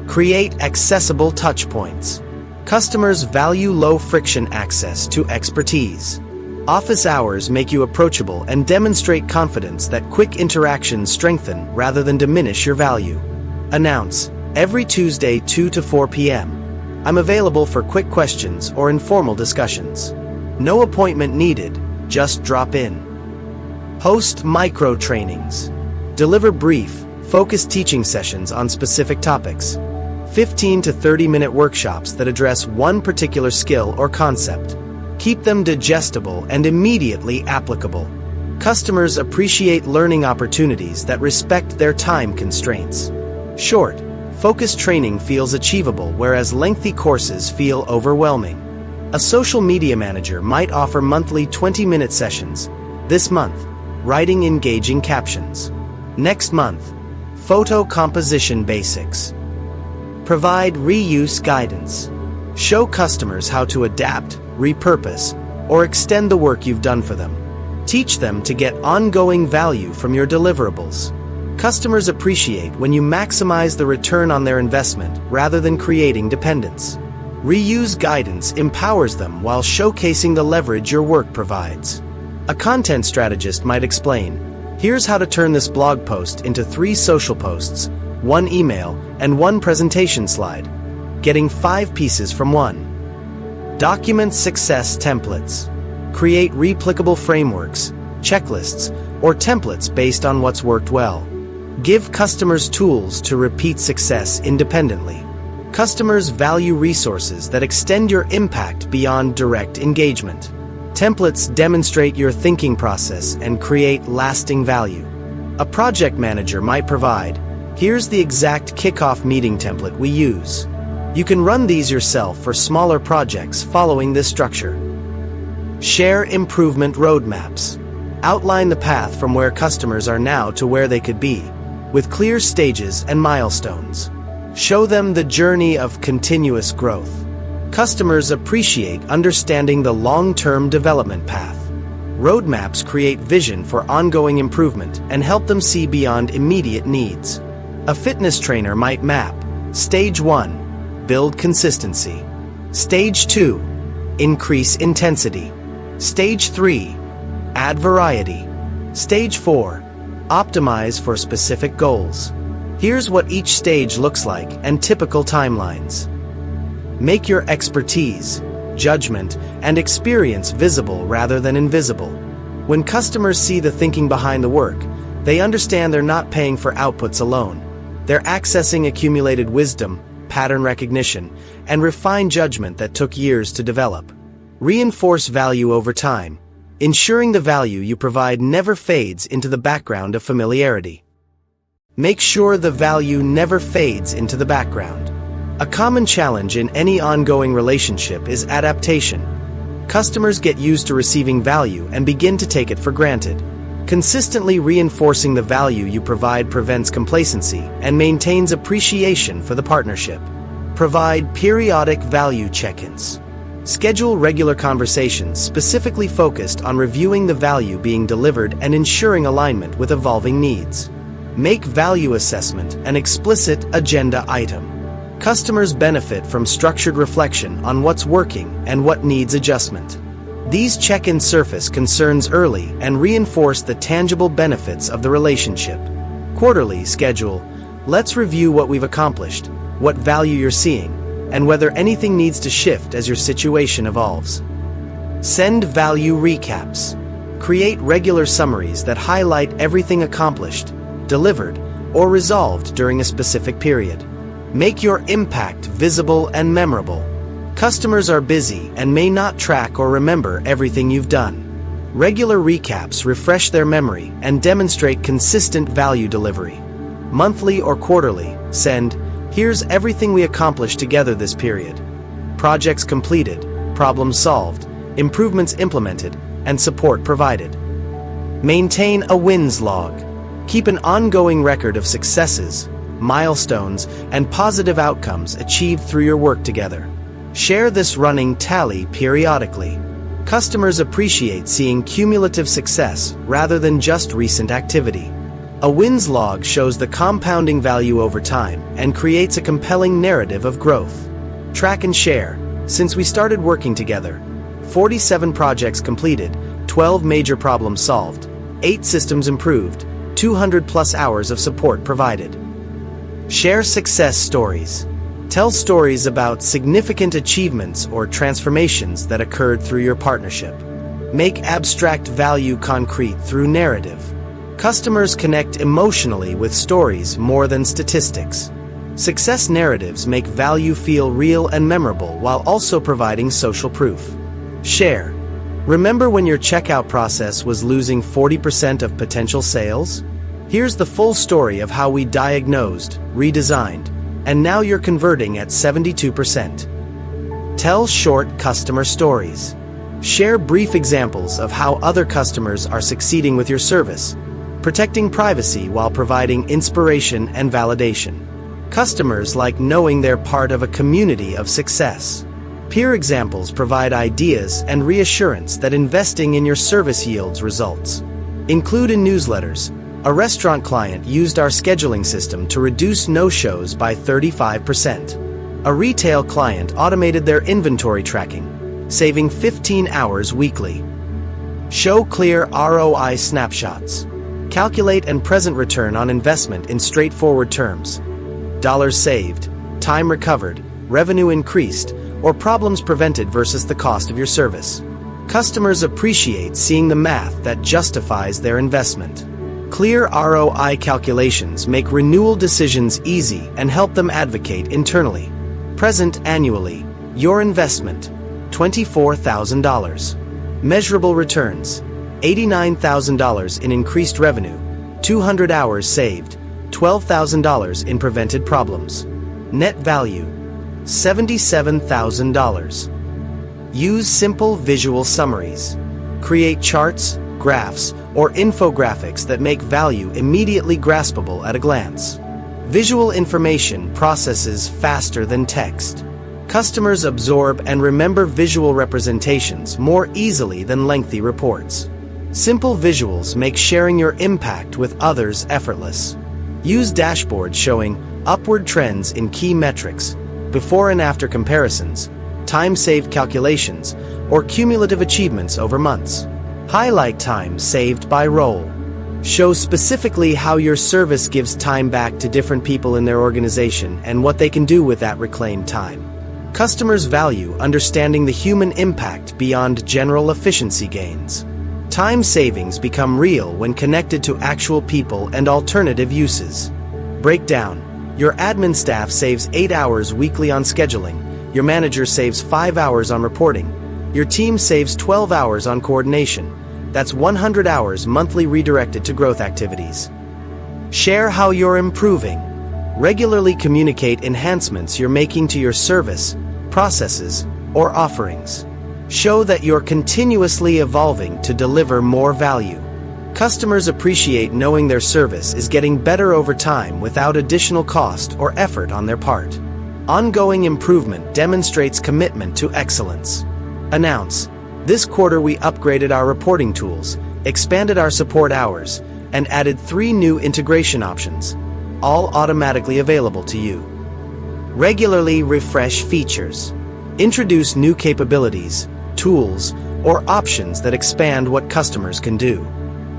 Create accessible touchpoints. Customers value low-friction access to expertise. Office hours make you approachable and demonstrate confidence that quick interactions strengthen rather than diminish your value. Announce, every Tuesday 2 to 4 p.m. I'm available for quick questions or informal discussions. No appointment needed, just drop in. Host micro-trainings. Deliver brief, focused teaching sessions on specific topics. 15 to 30-minute workshops that address one particular skill or concept. Keep them digestible and immediately applicable. Customers appreciate learning opportunities that respect their time constraints. Short, focused training feels achievable, whereas lengthy courses feel overwhelming. A social media manager might offer monthly 20-minute sessions. This month, writing engaging captions. Next month, photo composition basics. Provide reuse guidance. Show customers how to adapt, repurpose, or extend the work you've done for them. Teach them to get ongoing value from your deliverables. Customers appreciate when you maximize the return on their investment rather than creating dependence. Reuse guidance empowers them while showcasing the leverage your work provides. A content strategist might explain, Here's how to turn this blog post into 3 social posts, 1 email, and 1 presentation slide. Getting 5 pieces from 1. Document success templates. Create replicable frameworks, checklists, or templates based on what's worked well. Give customers tools to repeat success independently. Customers value resources that extend your impact beyond direct engagement. Templates demonstrate your thinking process and create lasting value. A project manager might provide, here's the exact kickoff meeting template we use. You can run these yourself for smaller projects following this structure. Share improvement roadmaps. Outline the path from where customers are now to where they could be, with clear stages and milestones. Show them the journey of continuous growth. Customers appreciate understanding the long-term development path. Roadmaps create vision for ongoing improvement and help them see beyond immediate needs. A fitness trainer might map: Stage 1, build consistency. Stage 2, increase intensity. Stage 3, add variety. Stage 4, optimize for specific goals. Here's what each stage looks like and typical timelines. Make your expertise, judgment, and experience visible rather than invisible. When customers see the thinking behind the work, they understand they're not paying for outputs alone. They're accessing accumulated wisdom, pattern recognition, and refined judgment that took years to develop. Reinforce value over time, ensuring the value you provide never fades into the background of familiarity. Make sure the value never fades into the background. A common challenge in any ongoing relationship is adaptation. Customers get used to receiving value and begin to take it for granted. Consistently reinforcing the value you provide prevents complacency and maintains appreciation for the partnership. Provide periodic value check-ins. Schedule regular conversations specifically focused on reviewing the value being delivered and ensuring alignment with evolving needs. Make value assessment an explicit agenda item. Customers benefit from structured reflection on what's working and what needs adjustment. These check-ins surface concerns early and reinforce the tangible benefits of the relationship. Quarterly schedule, let's review what we've accomplished, what value you're seeing, and whether anything needs to shift as your situation evolves. Send value recaps. Create regular summaries that highlight everything accomplished, delivered, or resolved during a specific period. Make your impact visible and memorable. Customers are busy and may not track or remember everything you've done. Regular recaps refresh their memory and demonstrate consistent value delivery. Monthly or quarterly, send, here's everything we accomplished together this period. Projects completed, problems solved, improvements implemented, and support provided. Maintain a wins log. Keep an ongoing record of successes, milestones, and positive outcomes achieved through your work together. Share this running tally periodically. Customers appreciate seeing cumulative success rather than just recent activity. A wins log shows the compounding value over time and creates a compelling narrative of growth. Track and share. Since we started working together, 47 projects completed, 12 major problems solved, 8 systems improved, 200+ hours of support provided. Share success stories. Tell stories about significant achievements or transformations that occurred through your partnership. Make abstract value concrete through narrative. Customers connect emotionally with stories more than statistics. Success narratives make value feel real and memorable while also providing social proof. Share. Remember when your checkout process was losing 40% of potential sales? Here's the full story of how we diagnosed, redesigned, and now you're converting at 72%. Tell short customer stories. Share brief examples of how other customers are succeeding with your service, protecting privacy while providing inspiration and validation. Customers like knowing they're part of a community of success. Peer examples provide ideas and reassurance that investing in your service yields results. Include in newsletters. A restaurant client used our scheduling system to reduce no-shows by 35%. A retail client automated their inventory tracking, saving 15 hours weekly. Show clear ROI snapshots. Calculate and present return on investment in straightforward terms. Dollars saved, time recovered, revenue increased, or problems prevented versus the cost of your service. Customers appreciate seeing the math that justifies their investment. Clear ROI calculations make renewal decisions easy and help them advocate internally. Present annually, your investment, $24,000. Measurable returns, $89,000 in increased revenue, 200 hours saved, $12,000 in prevented problems. Net value, $77,000. Use simple visual summaries. Create charts, graphs, or infographics that make value immediately graspable at a glance. Visual information processes faster than text. Customers absorb and remember visual representations more easily than lengthy reports. Simple visuals make sharing your impact with others effortless. Use dashboards showing upward trends in key metrics, before and after comparisons, time saved calculations, or cumulative achievements over months. Highlight time saved by role. Show specifically how your service gives time back to different people in their organization and what they can do with that reclaimed time. Customers value understanding the human impact beyond general efficiency gains. Time savings become real when connected to actual people and alternative uses. Breakdown. Your admin staff saves 8 hours weekly on scheduling. Your manager saves 5 hours on reporting. Your team saves 12 hours on coordination. That's 100 hours monthly redirected to growth activities. Share how you're improving. Regularly communicate enhancements you're making to your service, processes, or offerings. Show that you're continuously evolving to deliver more value. Customers appreciate knowing their service is getting better over time without additional cost or effort on their part. Ongoing improvement demonstrates commitment to excellence. Announce. This quarter we upgraded our reporting tools, expanded our support hours, and added 3 new integration options, all automatically available to you. Regularly refresh features. Introduce new capabilities, tools, or options that expand what customers can do.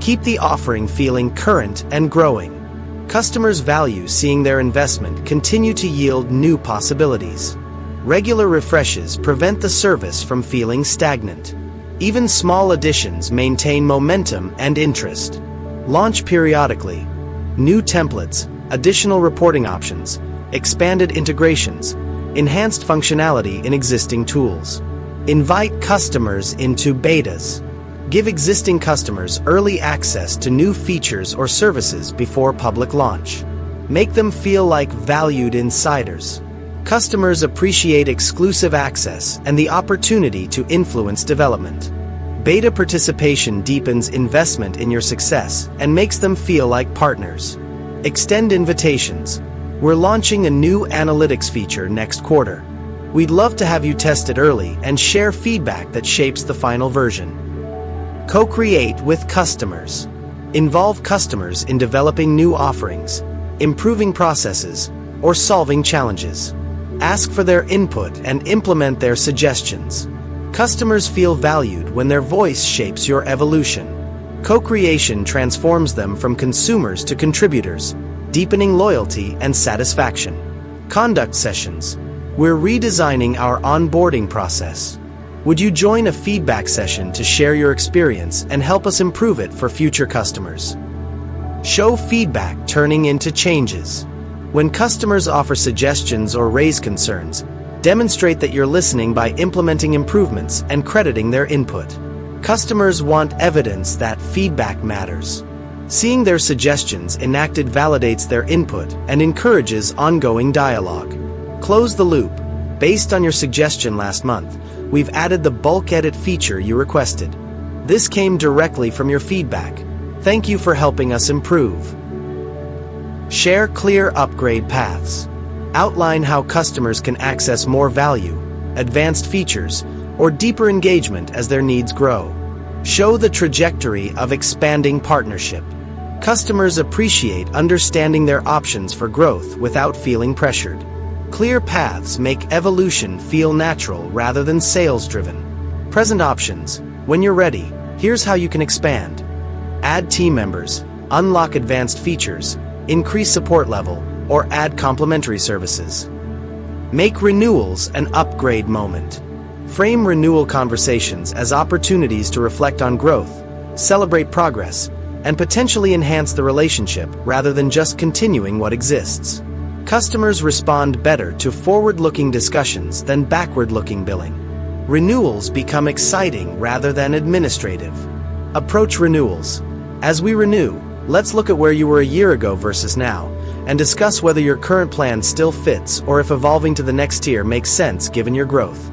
Keep the offering feeling current and growing. Customers value seeing their investment continue to yield new possibilities. Regular refreshes prevent the service from feeling stagnant. Even small additions maintain momentum and interest. Launch periodically. New templates, additional reporting options, expanded integrations, enhanced functionality in existing tools. Invite customers into betas. Give existing customers early access to new features or services before public launch. Make them feel like valued insiders. Customers appreciate exclusive access and the opportunity to influence development. Beta participation deepens investment in your success and makes them feel like partners. Extend invitations. We're launching a new analytics feature next quarter. We'd love to have you test it early and share feedback that shapes the final version. Co-create with customers. Involve customers in developing new offerings, improving processes, or solving challenges. Ask for their input and implement their suggestions. Customers feel valued when their voice shapes your evolution. Co-creation transforms them from consumers to contributors, deepening loyalty and satisfaction. Conduct sessions. We're redesigning our onboarding process. Would you join a feedback session to share your experience and help us improve it for future customers? Show feedback turning into changes. When customers offer suggestions or raise concerns, demonstrate that you're listening by implementing improvements and crediting their input. Customers want evidence that feedback matters. Seeing their suggestions enacted validates their input and encourages ongoing dialogue. Close the loop. Based on your suggestion last month, we've added the bulk edit feature you requested. This came directly from your feedback. Thank you for helping us improve. Share clear upgrade paths. Outline how customers can access more value, advanced features, or deeper engagement as their needs grow. Show the trajectory of expanding partnership. Customers appreciate understanding their options for growth without feeling pressured. Clear paths make evolution feel natural rather than sales-driven. Present options. When you're ready, here's how you can expand. Add team members. unlock advanced features, increase support level, or add complementary services. Make renewals an upgrade moment. Frame renewal conversations as opportunities to reflect on growth, celebrate progress, and potentially enhance the relationship rather than just continuing what exists. Customers respond better to forward-looking discussions than backward-looking billing. Renewals become exciting rather than administrative. Approach renewals. As we renew, let's look at where you were a year ago versus now, and discuss whether your current plan still fits or if evolving to the next tier makes sense given your growth.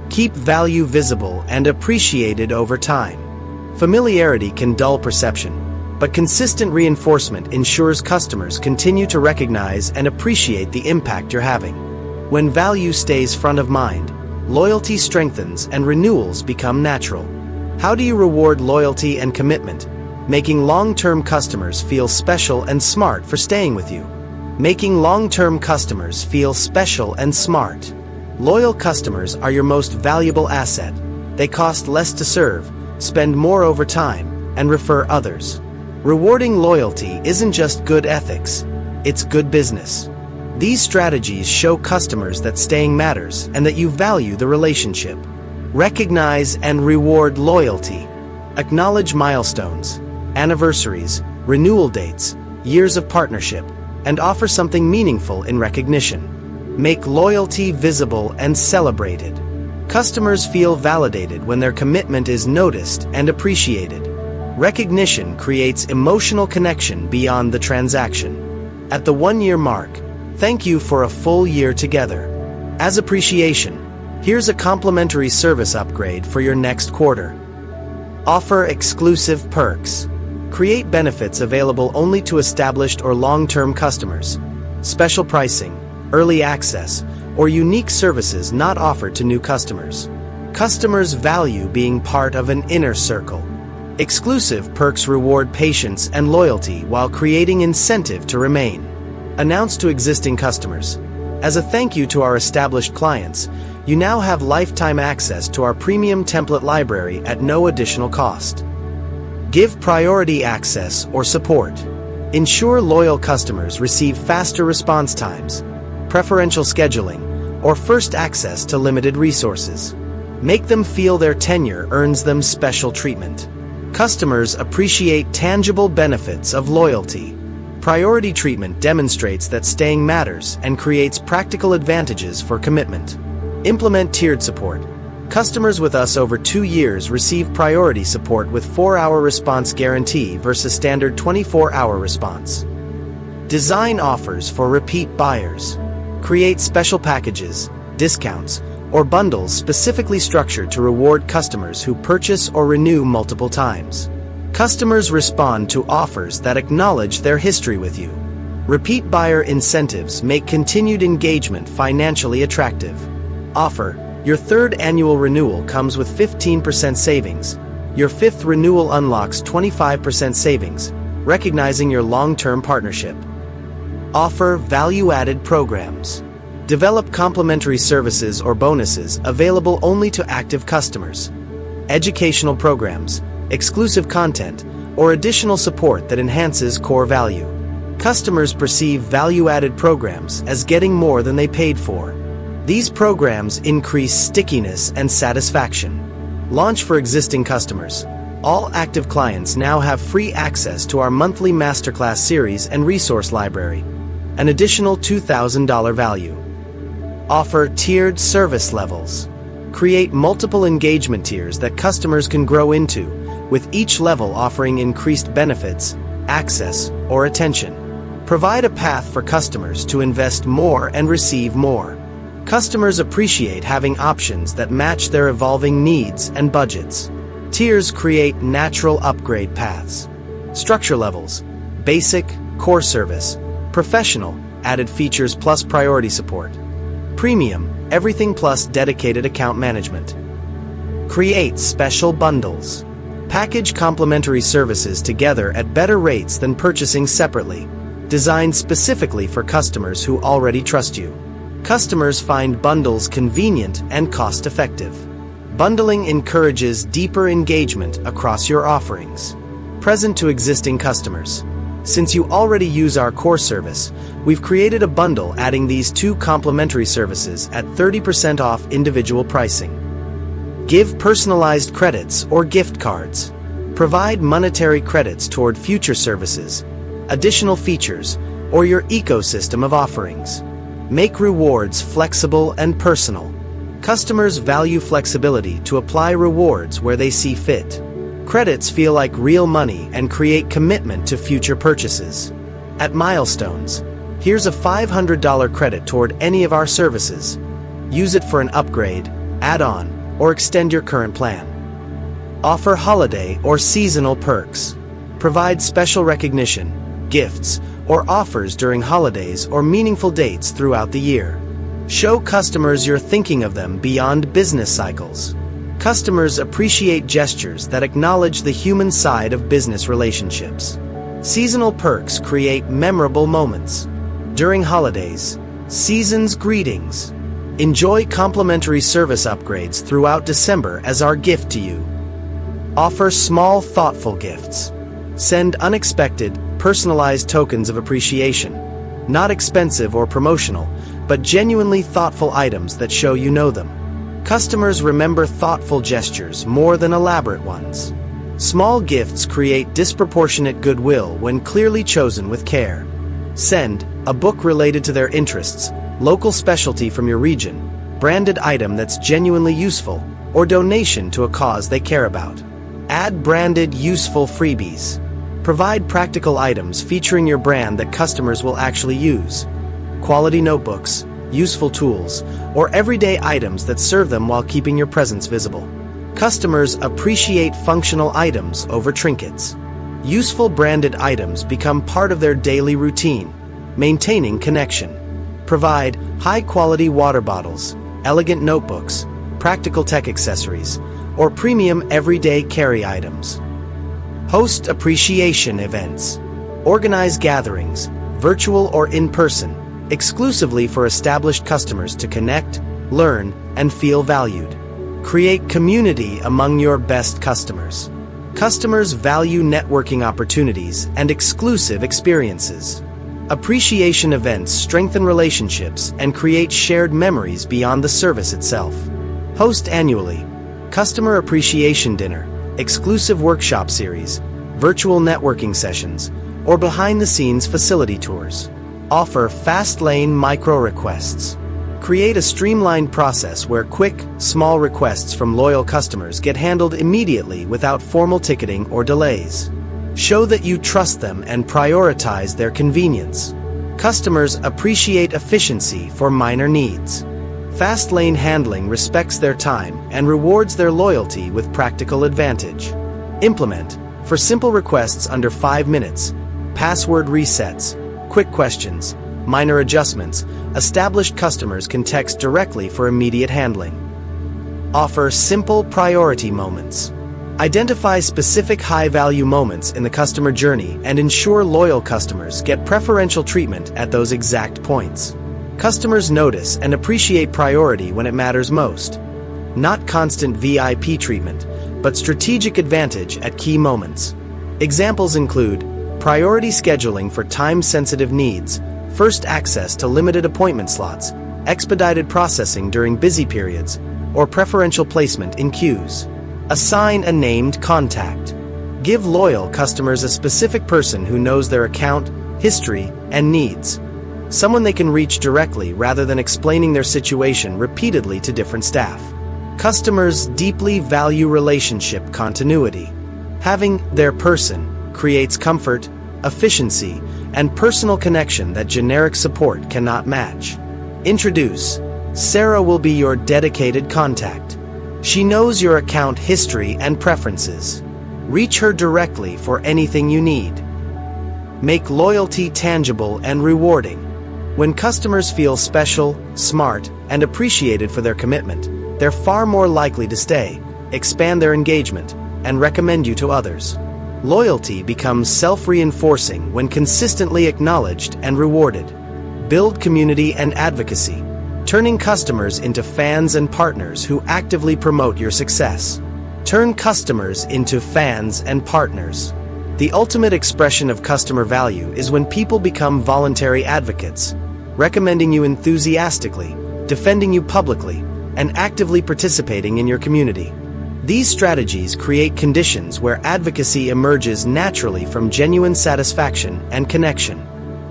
Keep value visible and appreciated over time. Familiarity can dull perception, but consistent reinforcement ensures customers continue to recognize and appreciate the impact you're having. When value stays front of mind, loyalty strengthens and renewals become natural. How do you reward loyalty and commitment? Making long-term customers feel special and smart for staying with you. Making long-term customers feel special and smart. Loyal customers are your most valuable asset. They cost less to serve, spend more over time, and refer others. Rewarding loyalty isn't just good ethics, it's good business. These strategies show customers that staying matters and that you value the relationship. Recognize and reward loyalty. Acknowledge milestones, anniversaries, renewal dates, years of partnership, and offer something meaningful in recognition. Make loyalty visible and celebrated. Customers feel validated when their commitment is noticed and appreciated. Recognition creates emotional connection beyond the transaction. At the 1-year mark, thank you for a full year together. As appreciation, here's a complimentary service upgrade for your next quarter. Offer exclusive perks. Create benefits available only to established or long-term customers. Special pricing, early access, or unique services not offered to new customers. Customers value being part of an inner circle. Exclusive perks reward patience and loyalty while creating incentive to remain. Announce to existing customers. As a thank you to our established clients, you now have lifetime access to our premium template library at no additional cost. Give priority access or support. Ensure loyal customers receive faster response times, preferential scheduling, or first access to limited resources. Make them feel their tenure earns them special treatment. Customers appreciate tangible benefits of loyalty. Priority treatment demonstrates that staying matters and creates practical advantages for commitment. Implement tiered support. Customers with us over 2 years receive priority support with 4-hour response guarantee versus standard 24-hour response. Design offers for repeat buyers. Create special packages, discounts, or bundles specifically structured to reward customers who purchase or renew multiple times. Customers respond to offers that acknowledge their history with you. Repeat buyer incentives make continued engagement financially attractive. Offer: your 3rd annual renewal comes with 15% savings. Your 5th renewal unlocks 25% savings, recognizing your long-term partnership. Offer value-added programs. Develop complimentary services or bonuses available only to active customers. Educational programs, exclusive content, or additional support that enhances core value. Customers perceive value-added programs as getting more than they paid for. These programs increase stickiness and satisfaction. Launch for existing customers. All active clients now have free access to our monthly masterclass series and resource library, an additional $2,000 value. Offer tiered service levels. Create multiple engagement tiers that customers can grow into, with each level offering increased benefits, access, or attention. Provide a path for customers to invest more and receive more. Customers appreciate having options that match their evolving needs and budgets. Tiers create natural upgrade paths. Structure levels: basic, core service; professional, added features plus priority support; premium, everything plus dedicated account management. Create special bundles. Package complementary services together at better rates than purchasing separately. Designed specifically for customers who already trust you. Customers find bundles convenient and cost-effective. Bundling encourages deeper engagement across your offerings. present to existing customers. Since you already use our core service, we've created a bundle adding these 2 complimentary services at 30% off individual pricing. Give personalized credits or gift cards. Provide monetary credits toward future services, additional features, or your ecosystem of offerings. Make rewards flexible and personal. Customers value flexibility to apply rewards where they see fit. Credits feel like real money and create commitment to future purchases. At Milestones, here's a $500 credit toward any of our services. Use it for an upgrade, add-on, or extend your current plan. Offer holiday or seasonal perks. Provide special recognition, gifts, or offers during holidays or meaningful dates throughout the year. Show customers you're thinking of them beyond business cycles. Customers appreciate gestures that acknowledge the human side of business relationships. Seasonal perks create memorable moments. During holidays, season's greetings. Enjoy complimentary service upgrades throughout December as our gift to you. Offer small, thoughtful gifts. Send unexpected, personalized tokens of appreciation. Not expensive or promotional, but genuinely thoughtful items that show you know them. Customers remember thoughtful gestures more than elaborate ones. Small gifts create disproportionate goodwill when clearly chosen with care. Send a book related to their interests, local specialty from your region, branded item that's genuinely useful, or donation to a cause they care about. Add branded, useful freebies. Provide practical items featuring your brand that customers will actually use. Quality notebooks, useful tools, or everyday items that serve them while keeping your presence visible. Customers appreciate functional items over trinkets. Useful branded items become part of their daily routine, maintaining connection. Provide high-quality water bottles, elegant notebooks, practical tech accessories, or premium everyday carry items. Host appreciation events. Organize gatherings, virtual or in person, exclusively for established customers to connect, learn, and feel valued. Create community among your best customers. Customers value networking opportunities and exclusive experiences. Appreciation events strengthen relationships and create shared memories beyond the service itself. Host annually. Customer appreciation dinner, exclusive workshop series, virtual networking sessions, or behind-the-scenes facility tours. Offer fast lane micro requests. Create a streamlined process where quick, small requests from loyal customers get handled immediately without formal ticketing or delays. Show that you trust them and prioritize their convenience. Customers appreciate efficiency for minor needs. Fast lane handling respects their time and rewards their loyalty with practical advantage. Implement, for simple requests under 5 minutes, password resets, quick questions, minor adjustments, established customers can text directly for immediate handling. Offer simple priority moments. Identify specific high-value moments in the customer journey and ensure loyal customers get preferential treatment at those exact points. Customers notice and appreciate priority when it matters most. Not constant VIP treatment, but strategic advantage at key moments. Examples include priority scheduling for time-sensitive needs, first access to limited appointment slots, expedited processing during busy periods, or preferential placement in queues. Assign a named contact. Give loyal customers a specific person who knows their account, history, and needs. Someone they can reach directly rather than explaining their situation repeatedly to different staff. Customers deeply value relationship continuity. Having their person creates comfort, efficiency, and personal connection that generic support cannot match. Introduce. Sarah will be your dedicated contact. She knows your account history and preferences. Reach her directly for anything you need. Make loyalty tangible and rewarding. When customers feel special, smart, and appreciated for their commitment, they're far more likely to stay, expand their engagement, and recommend you to others. Loyalty becomes self-reinforcing when consistently acknowledged and rewarded. Build community and advocacy, turning customers into fans and partners who actively promote your success. Turn customers into fans and partners. The ultimate expression of customer value is when people become voluntary advocates, recommending you enthusiastically, defending you publicly, and actively participating in your community. These strategies create conditions where advocacy emerges naturally from genuine satisfaction and connection.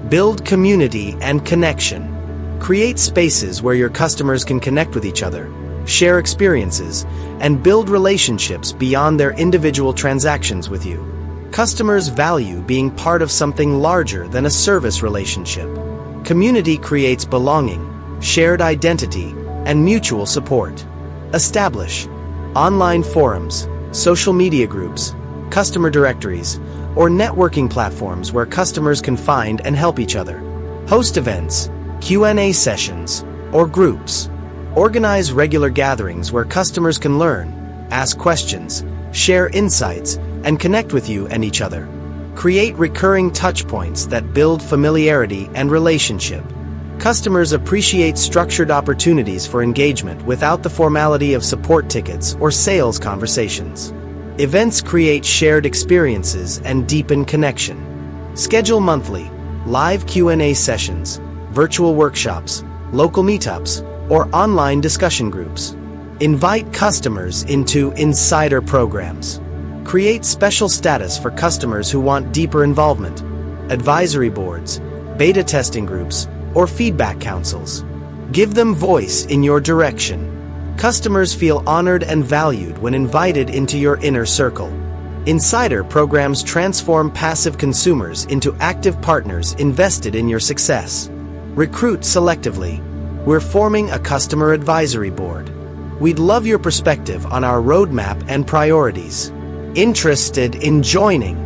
Build community and connection. Create spaces where your customers can connect with each other, share experiences, and build relationships beyond their individual transactions with you. Customers value being part of something larger than a service relationship. Community creates belonging, shared identity, and mutual support. Establish online forums, social media groups, customer directories, or networking platforms where customers can find and help each other. Host events, Q&A sessions, or groups. Organize regular gatherings where customers can learn, ask questions, share insights, and connect with you and each other. Create recurring touchpoints that build familiarity and relationship. Customers appreciate structured opportunities for engagement without the formality of support tickets or sales conversations. Events create shared experiences and deepen connection. Schedule monthly, live Q&A sessions, virtual workshops, local meetups, or online discussion groups. Invite customers into insider programs. Create special status for customers who want deeper involvement. Advisory boards, beta testing groups, or feedback councils. Give them voice in your direction. Customers feel honored and valued when invited into your inner circle. Insider programs transform passive consumers into active partners invested in your success. Recruit selectively. We're forming a customer advisory board. We'd love your perspective on our roadmap and priorities. Interested in joining?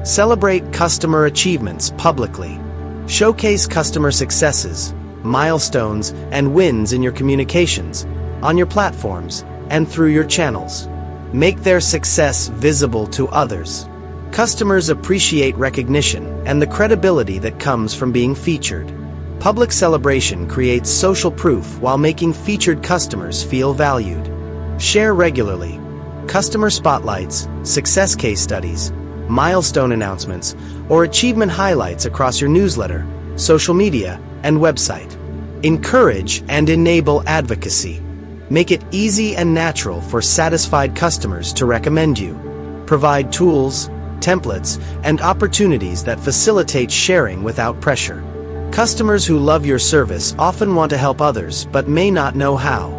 Celebrate customer achievements publicly. Showcase customer successes, milestones, and wins in your communications, on your platforms, and through your channels. Make their success visible to others. Customers appreciate recognition and the credibility that comes from being featured. Public celebration creates social proof while making featured customers feel valued. Share regularly. Customer spotlights, success case studies, milestone announcements, or achievement highlights across your newsletter, social media, and website. Encourage and enable advocacy. Make it easy and natural for satisfied customers to recommend you. Provide tools, templates, and opportunities that facilitate sharing without pressure. Customers who love your service often want to help others but may not know how.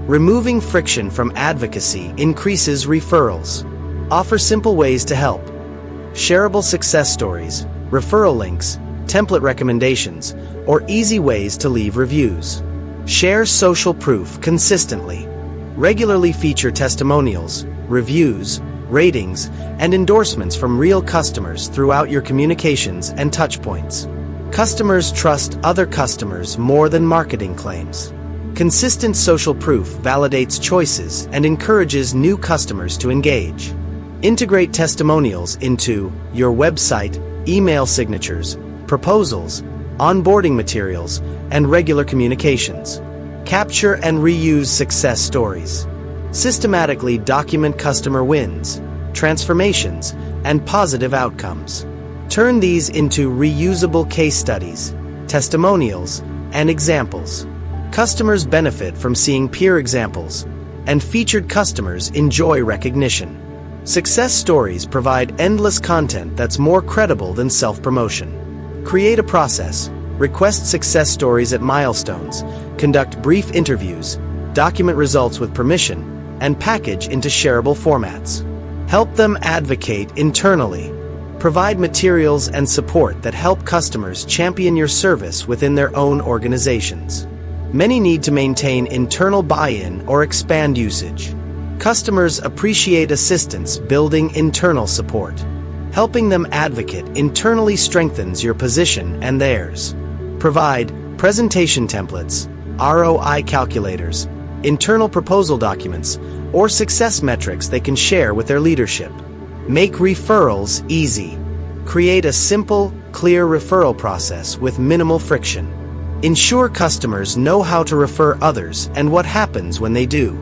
Removing friction from advocacy increases referrals. Offer simple ways to help. Shareable success stories, referral links, template recommendations, or easy ways to leave reviews. Share social proof consistently. Regularly feature testimonials, reviews, ratings, and endorsements from real customers throughout your communications and touchpoints. Customers trust other customers more than marketing claims. Consistent social proof validates choices and encourages new customers to engage. Integrate testimonials into your website, email signatures, proposals, onboarding materials, and regular communications. Capture and reuse success stories. Systematically document customer wins, transformations, and positive outcomes. Turn these into reusable case studies, testimonials, and examples. Customers benefit from seeing peer examples, and featured customers enjoy recognition. Success stories provide endless content that's more credible than self-promotion. Create a process. Request success stories at milestones, conduct brief interviews, document results with permission, and package into shareable formats. Help them advocate internally. Provide materials and support that help customers champion your service within their own organizations. Many need to maintain internal buy-in or expand usage. Customers appreciate assistance building internal support. Helping them advocate internally strengthens your position and theirs. Provide presentation templates, ROI calculators, internal proposal documents, or success metrics they can share with their leadership. Make referrals easy. Create a simple, clear referral process with minimal friction. Ensure customers know how to refer others and what happens when they do.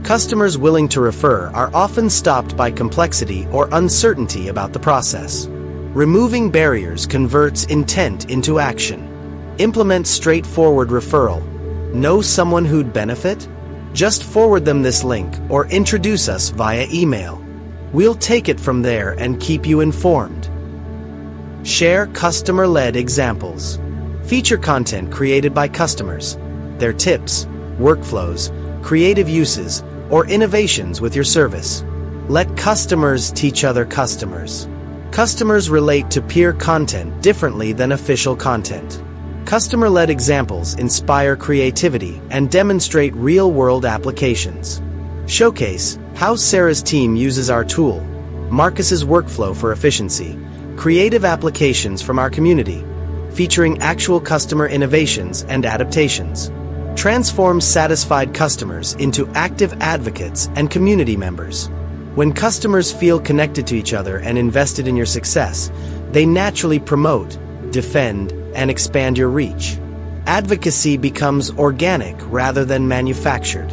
Customers willing to refer are often stopped by complexity or uncertainty about the process. Removing barriers converts intent into action. Implement straightforward referral. Know someone who'd benefit? Just forward them this link or introduce us via email. We'll take it from there and keep you informed. Share customer-led examples. Feature content created by customers, their tips, workflows, creative uses, or innovations with your service. Let customers teach other customers. Customers relate to peer content differently than official content. Customer-led examples inspire creativity and demonstrate real-world applications. Showcase how Sarah's team uses our tool, Marcus's workflow for efficiency, creative applications from our community, featuring actual customer innovations and adaptations. Transform satisfied customers into active advocates and community members. When customers feel connected to each other and invested in your success, they naturally promote, defend, and expand your reach. Advocacy becomes organic rather than manufactured.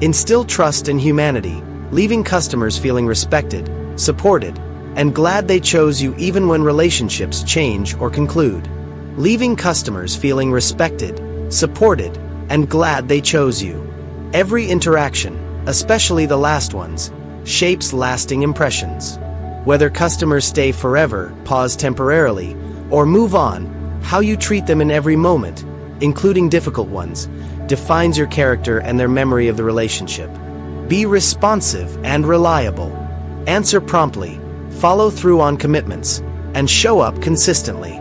Instill trust and humanity, leaving customers feeling respected, supported, and glad they chose you even when relationships change or conclude. Leaving customers feeling respected, supported, and glad they chose you. Every interaction, especially the last ones, shapes lasting impressions. Whether customers stay forever, pause temporarily, or move on, how you treat them in every moment, including difficult ones, defines your character and their memory of the relationship. Be responsive and reliable. Answer promptly, follow through on commitments, and show up consistently.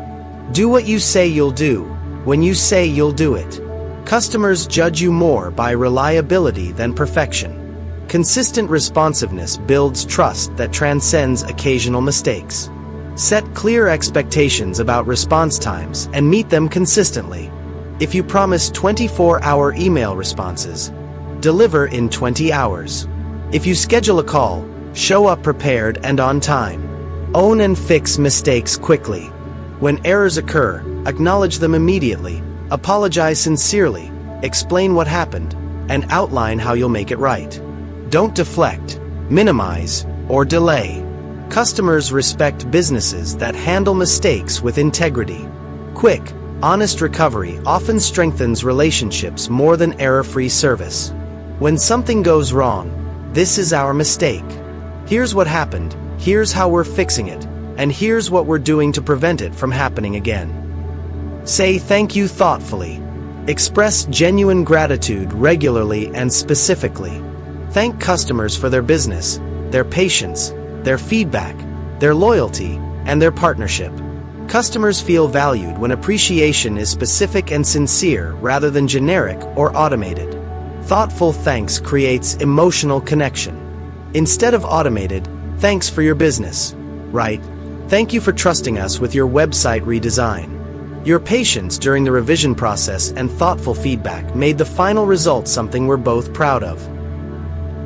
Do what you say you'll do, when you say you'll do it. Customers judge you more by reliability than perfection. Consistent responsiveness builds trust that transcends occasional mistakes. Set clear expectations about response times and meet them consistently. If you promise 24-hour email responses, deliver in 20 hours. If you schedule a call, show up prepared and on time. Own and fix mistakes quickly. When errors occur, acknowledge them immediately, apologize sincerely, explain what happened, and outline how you'll make it right. Don't deflect, minimize, or delay. Customers respect businesses that handle mistakes with integrity. Quick, honest recovery often strengthens relationships more than error-free service. When something goes wrong, this is our mistake. Here's what happened, here's how we're fixing it, and here's what we're doing to prevent it from happening again. Say thank you thoughtfully. Express genuine gratitude regularly and specifically. Thank customers for their business, their patience, their feedback, their loyalty, and their partnership. Customers feel valued when appreciation is specific and sincere rather than generic or automated. Thoughtful thanks creates emotional connection. Instead of automated, thanks for your business. Right? Thank you for trusting us with your website redesign. Your patience during the revision process and thoughtful feedback made the final result something we're both proud of.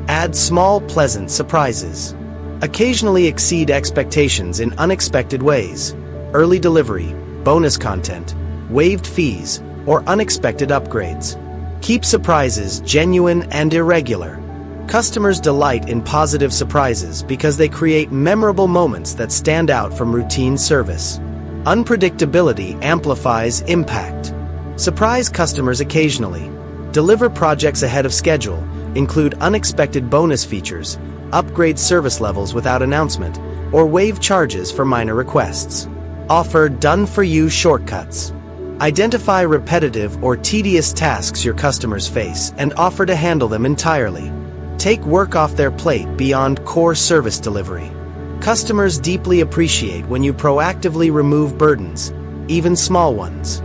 Add small, pleasant surprises. Occasionally exceed expectations in unexpected ways. Early delivery, bonus content, waived fees, or unexpected upgrades. Keep surprises genuine and irregular. Customers delight in positive surprises because they create memorable moments that stand out from routine service. Unpredictability amplifies impact. Surprise customers occasionally. Deliver projects ahead of schedule. Include unexpected bonus features, upgrade service levels without announcement, or waive charges for minor requests. Offer done-for-you shortcuts. Identify repetitive or tedious tasks your customers face and offer to handle them entirely. Take work off their plate beyond core service delivery. Customers deeply appreciate when you proactively remove burdens, even small ones.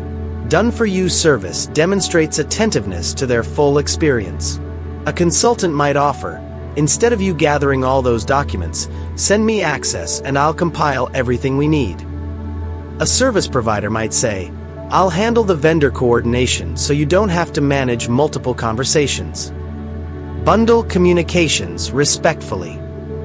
Done-for-you service demonstrates attentiveness to their full experience. A consultant might offer, instead of you gathering all those documents, send me access and I'll compile everything we need. A service provider might say, I'll handle the vendor coordination so you don't have to manage multiple conversations. Bundle communications respectfully.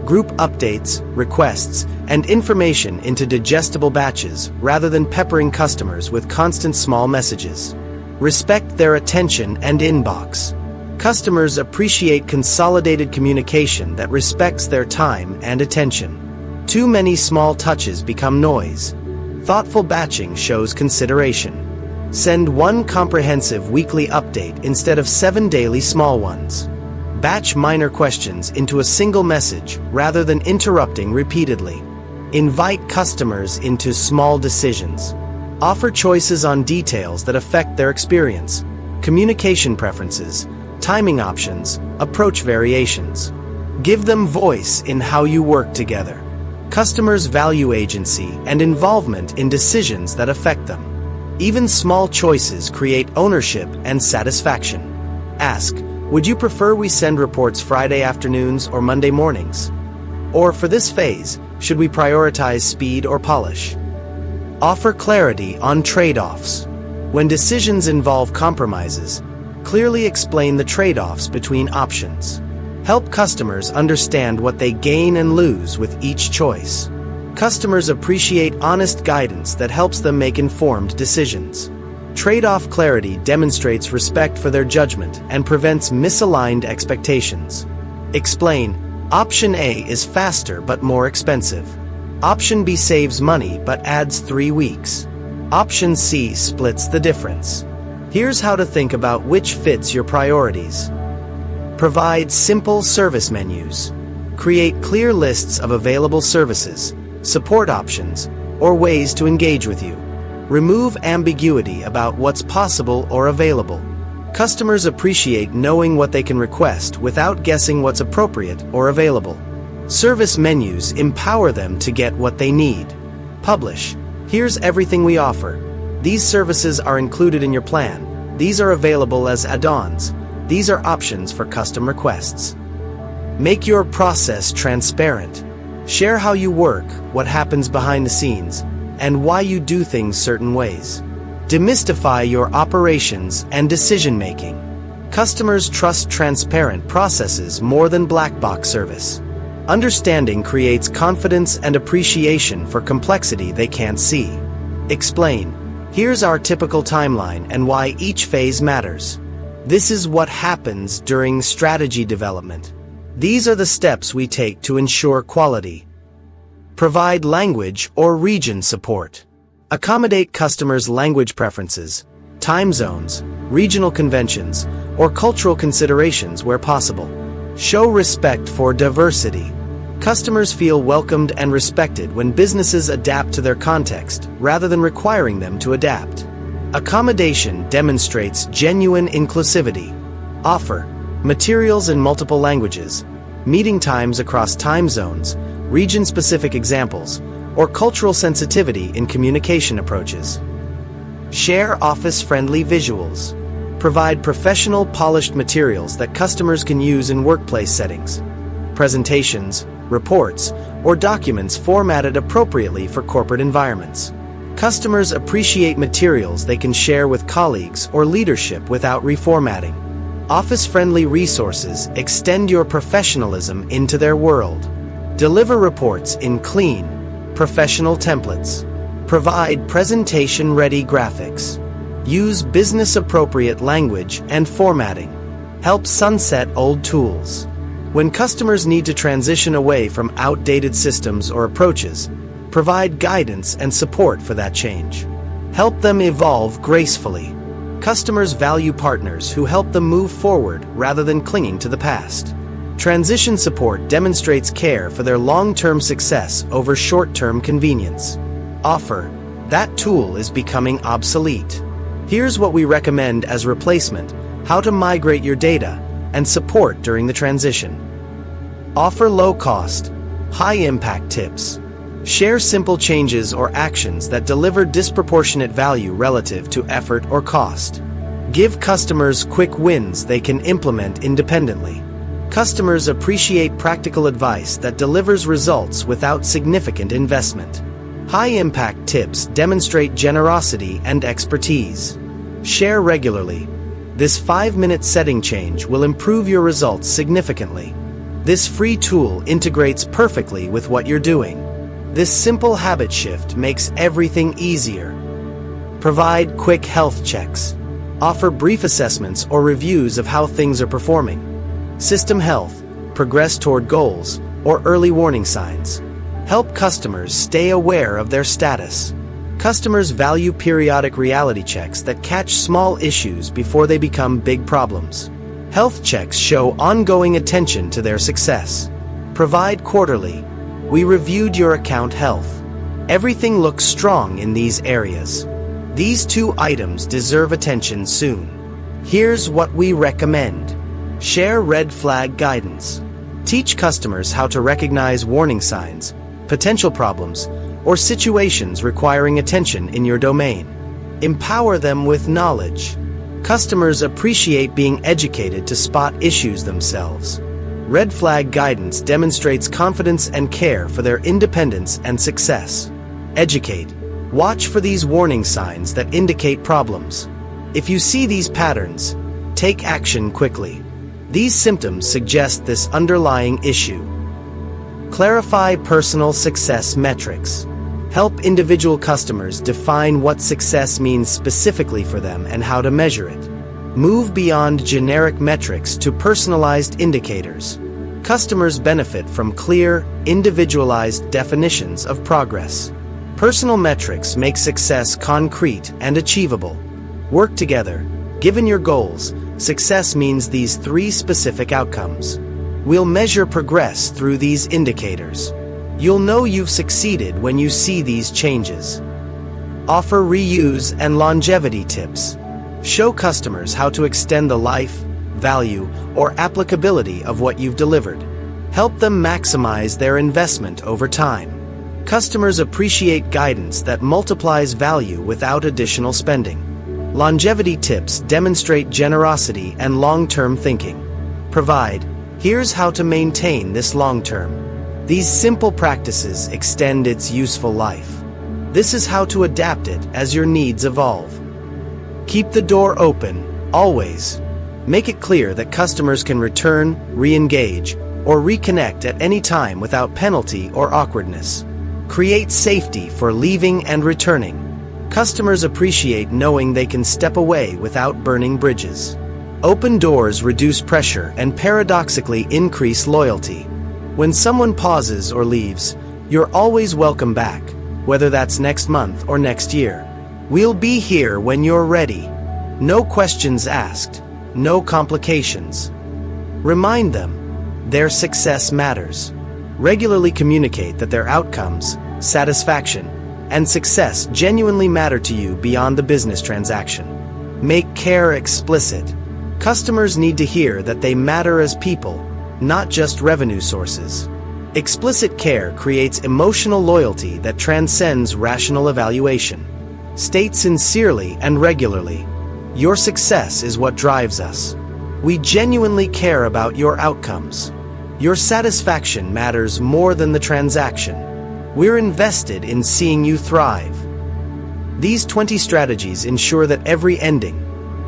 Group updates, requests, and information into digestible batches rather than peppering customers with constant small messages. Respect their attention and inbox. Customers appreciate consolidated communication that respects their time and attention. Too many small touches become noise. Thoughtful batching shows consideration. Send one comprehensive weekly update instead of 7 daily small ones. Batch minor questions into a single message rather than interrupting repeatedly. Invite customers into small decisions. Offer choices on details that affect their experience, communication preferences, timing options, approach variations. Give them voice in how you work together. Customers value agency and involvement in decisions that affect them. Even small choices create ownership and satisfaction. Ask, would you prefer we send reports Friday afternoons or Monday mornings? Or for this phase, should we prioritize speed or polish? Offer clarity on trade-offs. When decisions involve compromises, clearly explain the trade-offs between options. Help customers understand what they gain and lose with each choice. Customers appreciate honest guidance that helps them make informed decisions. Trade-off clarity demonstrates respect for their judgment and prevents misaligned expectations. Explain, option A is faster but more expensive. Option B saves money but adds 3 weeks. Option C splits the difference. Here's how to think about which fits your priorities. Provide simple service menus. Create clear lists of available services, support options, or ways to engage with you. Remove ambiguity about what's possible or available. Customers appreciate knowing what they can request without guessing what's appropriate or available. Service menus empower them to get what they need. Publish. Here's everything we offer. These services are included in your plan. These are available as add-ons. These are options for custom requests. Make your process transparent. Share how you work, what happens behind the scenes, and why you do things certain ways. Demystify your operations and decision-making. Customers trust transparent processes more than black box service. Understanding creates confidence and appreciation for complexity they can't see. Explain. Here's our typical timeline and why each phase matters. This is what happens during strategy development. These are the steps we take to ensure quality. Provide language or region support. Accommodate customers' language preferences, time zones, regional conventions, or cultural considerations where possible. Show respect for diversity. Customers feel welcomed and respected when businesses adapt to their context rather than requiring them to adapt. Accommodation demonstrates genuine inclusivity. Offer materials in multiple languages, meeting times across time zones, region-specific examples, or cultural sensitivity in communication approaches. Share office-friendly visuals. Provide professional, polished materials that customers can use in workplace settings. Presentations, reports, or documents formatted appropriately for corporate environments. Customers appreciate materials they can share with colleagues or leadership without reformatting. Office-friendly resources extend your professionalism into their world. Deliver reports in clean, professional templates. Provide presentation-ready graphics. Use business-appropriate language and formatting. Help sunset old tools. When customers need to transition away from outdated systems or approaches, provide guidance and support for that change. Help them evolve gracefully. Customers value partners who help them move forward rather than clinging to the past. Transition support demonstrates care for their long-term success over short-term convenience. Offer, that tool is becoming obsolete. Here's what we recommend as replacement: how to migrate your data, and support during the transition. Offer low-cost, high-impact tips. Share simple changes or actions that deliver disproportionate value relative to effort or cost. Give customers quick wins they can implement independently. Customers appreciate practical advice that delivers results without significant investment. High-impact tips demonstrate generosity and expertise. Share regularly. This 5-minute setting change will improve your results significantly. This free tool integrates perfectly with what you're doing. This simple habit shift makes everything easier. Provide quick health checks. Offer brief assessments or reviews of how things are performing. System health, progress toward goals, or early warning signs. Help customers stay aware of their status. Customers value periodic reality checks that catch small issues before they become big problems. Health checks show ongoing attention to their success. Provide quarterly. We reviewed your account health. Everything looks strong in these areas. These 2 items deserve attention soon. Here's what we recommend. Share red flag guidance. Teach customers how to recognize warning signs, potential problems, or situations requiring attention in your domain. Empower them with knowledge. Customers appreciate being educated to spot issues themselves. Red flag guidance demonstrates confidence and care for their independence and success. Educate. Watch for these warning signs that indicate problems. If you see these patterns, take action quickly. These symptoms suggest this underlying issue. Clarify personal success metrics. Help individual customers define what success means specifically for them and how to measure it. Move beyond generic metrics to personalized indicators. Customers benefit from clear, individualized definitions of progress. Personal metrics make success concrete and achievable. Work together. Given your goals, success means these 3 specific outcomes. We'll measure progress through these indicators. You'll know you've succeeded when you see these changes. Offer reuse and longevity tips. Show customers how to extend the life, value, or applicability of what you've delivered. Help them maximize their investment over time. Customers appreciate guidance that multiplies value without additional spending. Longevity tips demonstrate generosity and long-term thinking. Provide, here's how to maintain this long-term. These simple practices extend its useful life. This is how to adapt it as your needs evolve. Keep the door open, always. Make it clear that customers can return, re-engage, or reconnect at any time without penalty or awkwardness. Create safety for leaving and returning. Customers appreciate knowing they can step away without burning bridges. Open doors reduce pressure and paradoxically increase loyalty. When someone pauses or leaves, you're always welcome back, whether that's next month or next year. We'll be here when you're ready. No questions asked, no complications. Remind them, their success matters. Regularly communicate that their outcomes, satisfaction, and success genuinely matter to you beyond the business transaction. Make care explicit. Customers need to hear that they matter as people, not just revenue sources. Explicit care creates emotional loyalty that transcends rational evaluation. State sincerely and regularly, your success is what drives us. We genuinely care about your outcomes. Your satisfaction matters more than the transaction. We're invested in seeing you thrive. These 20 strategies ensure that every ending,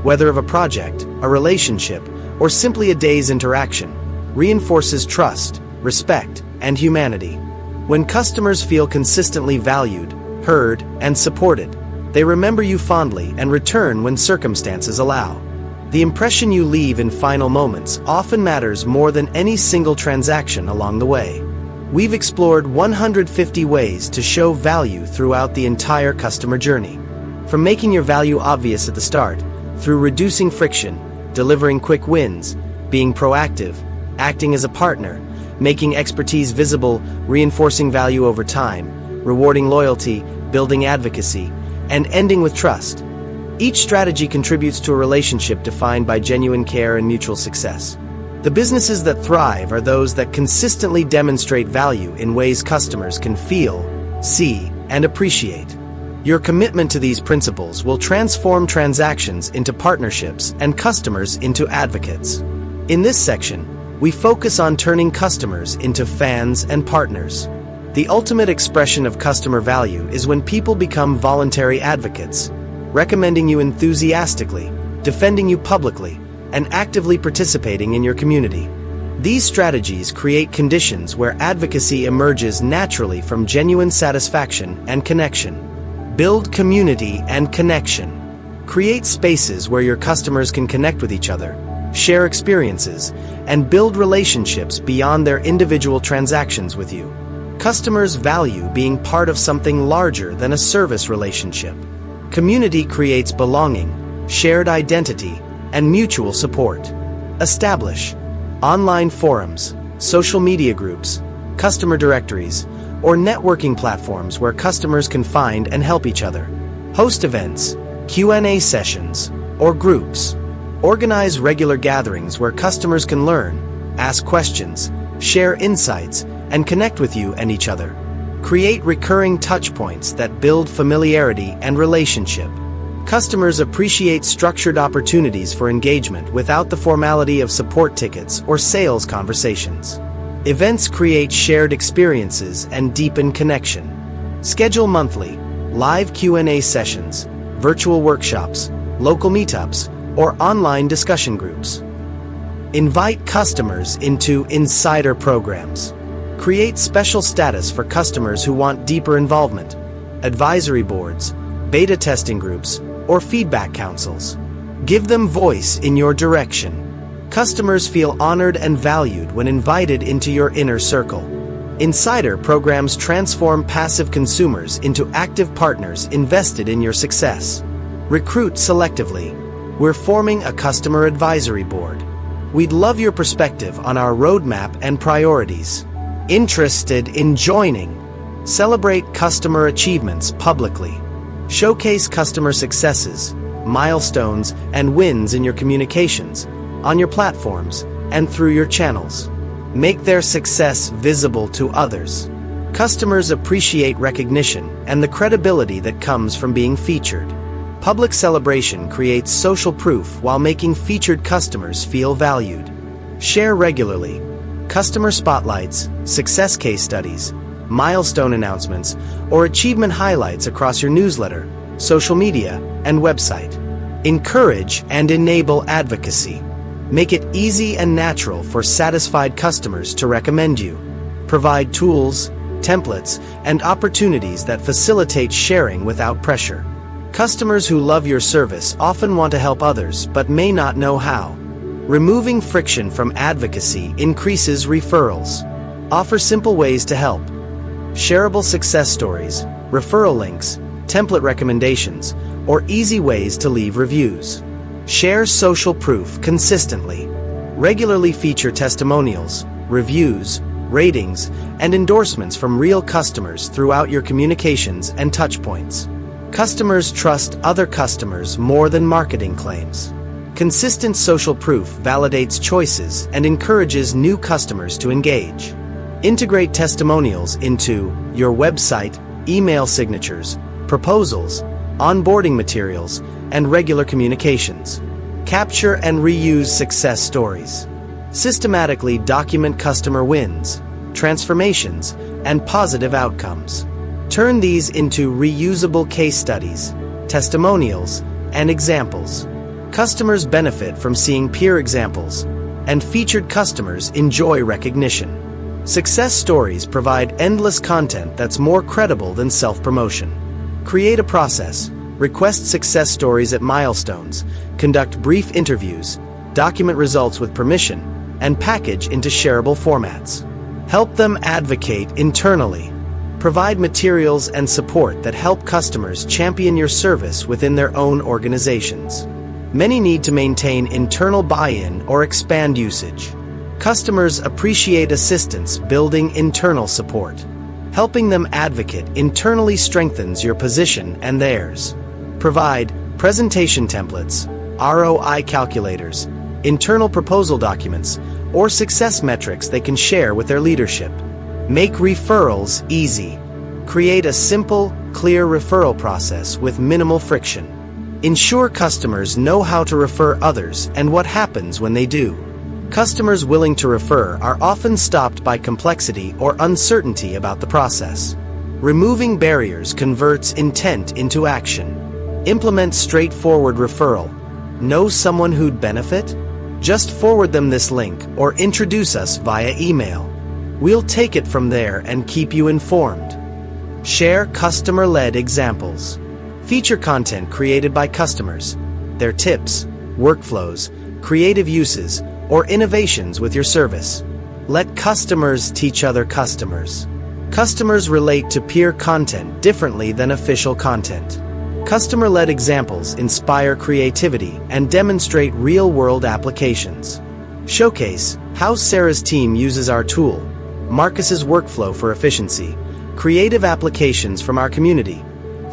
whether of a project, a relationship, or simply a day's interaction, reinforces trust, respect, and humanity. When customers feel consistently valued, heard, and supported, they remember you fondly and return when circumstances allow. The impression you leave in final moments often matters more than any single transaction along the way. We've explored 150 ways to show value throughout the entire customer journey. From making your value obvious at the start, through reducing friction, delivering quick wins, being proactive, acting as a partner, making expertise visible, reinforcing value over time, rewarding loyalty, building advocacy, and ending with trust. Each strategy contributes to a relationship defined by genuine care and mutual success. The businesses that thrive are those that consistently demonstrate value in ways customers can feel, see, and appreciate. Your commitment to these principles will transform transactions into partnerships and customers into advocates. In this section, we focus on turning customers into fans and partners. The ultimate expression of customer value is when people become voluntary advocates, recommending you enthusiastically, defending you publicly, and actively participating in your community. These strategies create conditions where advocacy emerges naturally from genuine satisfaction and connection. Build community and connection. Create spaces where your customers can connect with each other, share experiences, and build relationships beyond their individual transactions with you. Customers value being part of something larger than a service relationship. Community creates belonging, shared identity, and mutual support. Establish online forums, social media groups, customer directories, or networking platforms where customers can find and help each other. Host events, Q&A sessions, or groups. Organize regular gatherings where customers can learn, ask questions, share insights, and connect with you and each other. Create recurring touchpoints that build familiarity and relationship. Customers appreciate structured opportunities for engagement without the formality of support tickets or sales conversations. Events create shared experiences and deepen connection. Schedule monthly, live Q&A sessions, virtual workshops, local meetups, or online discussion groups. Invite customers into insider programs. Create special status for customers who want deeper involvement, advisory boards, beta testing groups, or feedback councils. Give them voice in your direction. Customers feel honored and valued when invited into your inner circle. Insider programs transform passive consumers into active partners invested in your success. Recruit selectively. We're forming a customer advisory board. We'd love your perspective on our roadmap and priorities. Interested in joining? Celebrate customer achievements publicly. Showcase customer successes, milestones, and wins in your communications, on your platforms, and through your channels. Make their success visible to others. Customers appreciate recognition and the credibility that comes from being featured. Public celebration creates social proof while making featured customers feel valued. Share regularly. Customer spotlights, success case studies, milestone announcements, or achievement highlights across your newsletter, social media, and website. Encourage and enable advocacy. Make it easy and natural for satisfied customers to recommend you. Provide tools, templates, and opportunities that facilitate sharing without pressure. Customers who love your service often want to help others but may not know how. Removing friction from advocacy increases referrals. Offer simple ways to help. Shareable success stories, referral links, template recommendations, or easy ways to leave reviews. Share social proof consistently. Regularly feature testimonials, reviews, ratings, and endorsements from real customers throughout your communications and touchpoints. Customers trust other customers more than marketing claims. Consistent social proof validates choices and encourages new customers to engage. Integrate testimonials into your website, email signatures, proposals, onboarding materials, and regular communications. Capture and reuse success stories. Systematically document customer wins, transformations, and positive outcomes. Turn these into reusable case studies, testimonials, and examples. Customers benefit from seeing peer examples, and featured customers enjoy recognition. Success stories provide endless content that's more credible than self-promotion. Create a process. Request success stories at milestones, conduct brief interviews, document results with permission, and package into shareable formats. Help them advocate internally. Provide materials and support that help customers champion your service within their own organizations. Many need to maintain internal buy-in or expand usage. Customers appreciate assistance building internal support. Helping them advocate internally strengthens your position and theirs. Provide presentation templates, ROI calculators, internal proposal documents, or success metrics they can share with their leadership. Make referrals easy. Create a simple, clear referral process with minimal friction. Ensure customers know how to refer others and what happens when they do. Customers willing to refer are often stopped by complexity or uncertainty about the process. Removing barriers converts intent into action. Implement straightforward referral. Know someone who'd benefit? Just forward them this link or introduce us via email. We'll take it from there and keep you informed. Share customer-led examples. Feature content created by customers, their tips, workflows, creative uses, or innovations with your service. Let customers teach other customers. Customers relate to peer content differently than official content. Customer-led examples inspire creativity and demonstrate real-world applications. Showcase how Sarah's team uses our tool, Marcus's workflow for efficiency, creative applications from our community,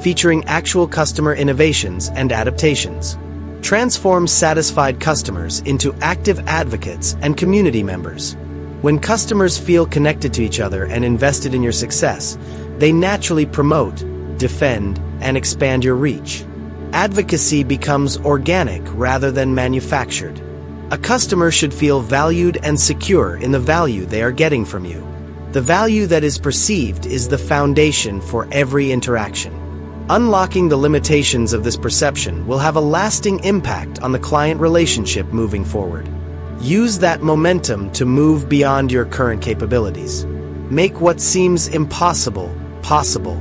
featuring actual customer innovations and adaptations. Transform satisfied customers into active advocates and community members. When customers feel connected to each other and invested in your success, they naturally promote, defend, and expand your reach. Advocacy becomes organic rather than manufactured. A customer should feel valued and secure in the value they are getting from you. The value that is perceived is the foundation for every interaction. Unlocking the limitations of this perception will have a lasting impact on the client relationship moving forward. Use that momentum to move beyond your current capabilities. Make what seems impossible, possible.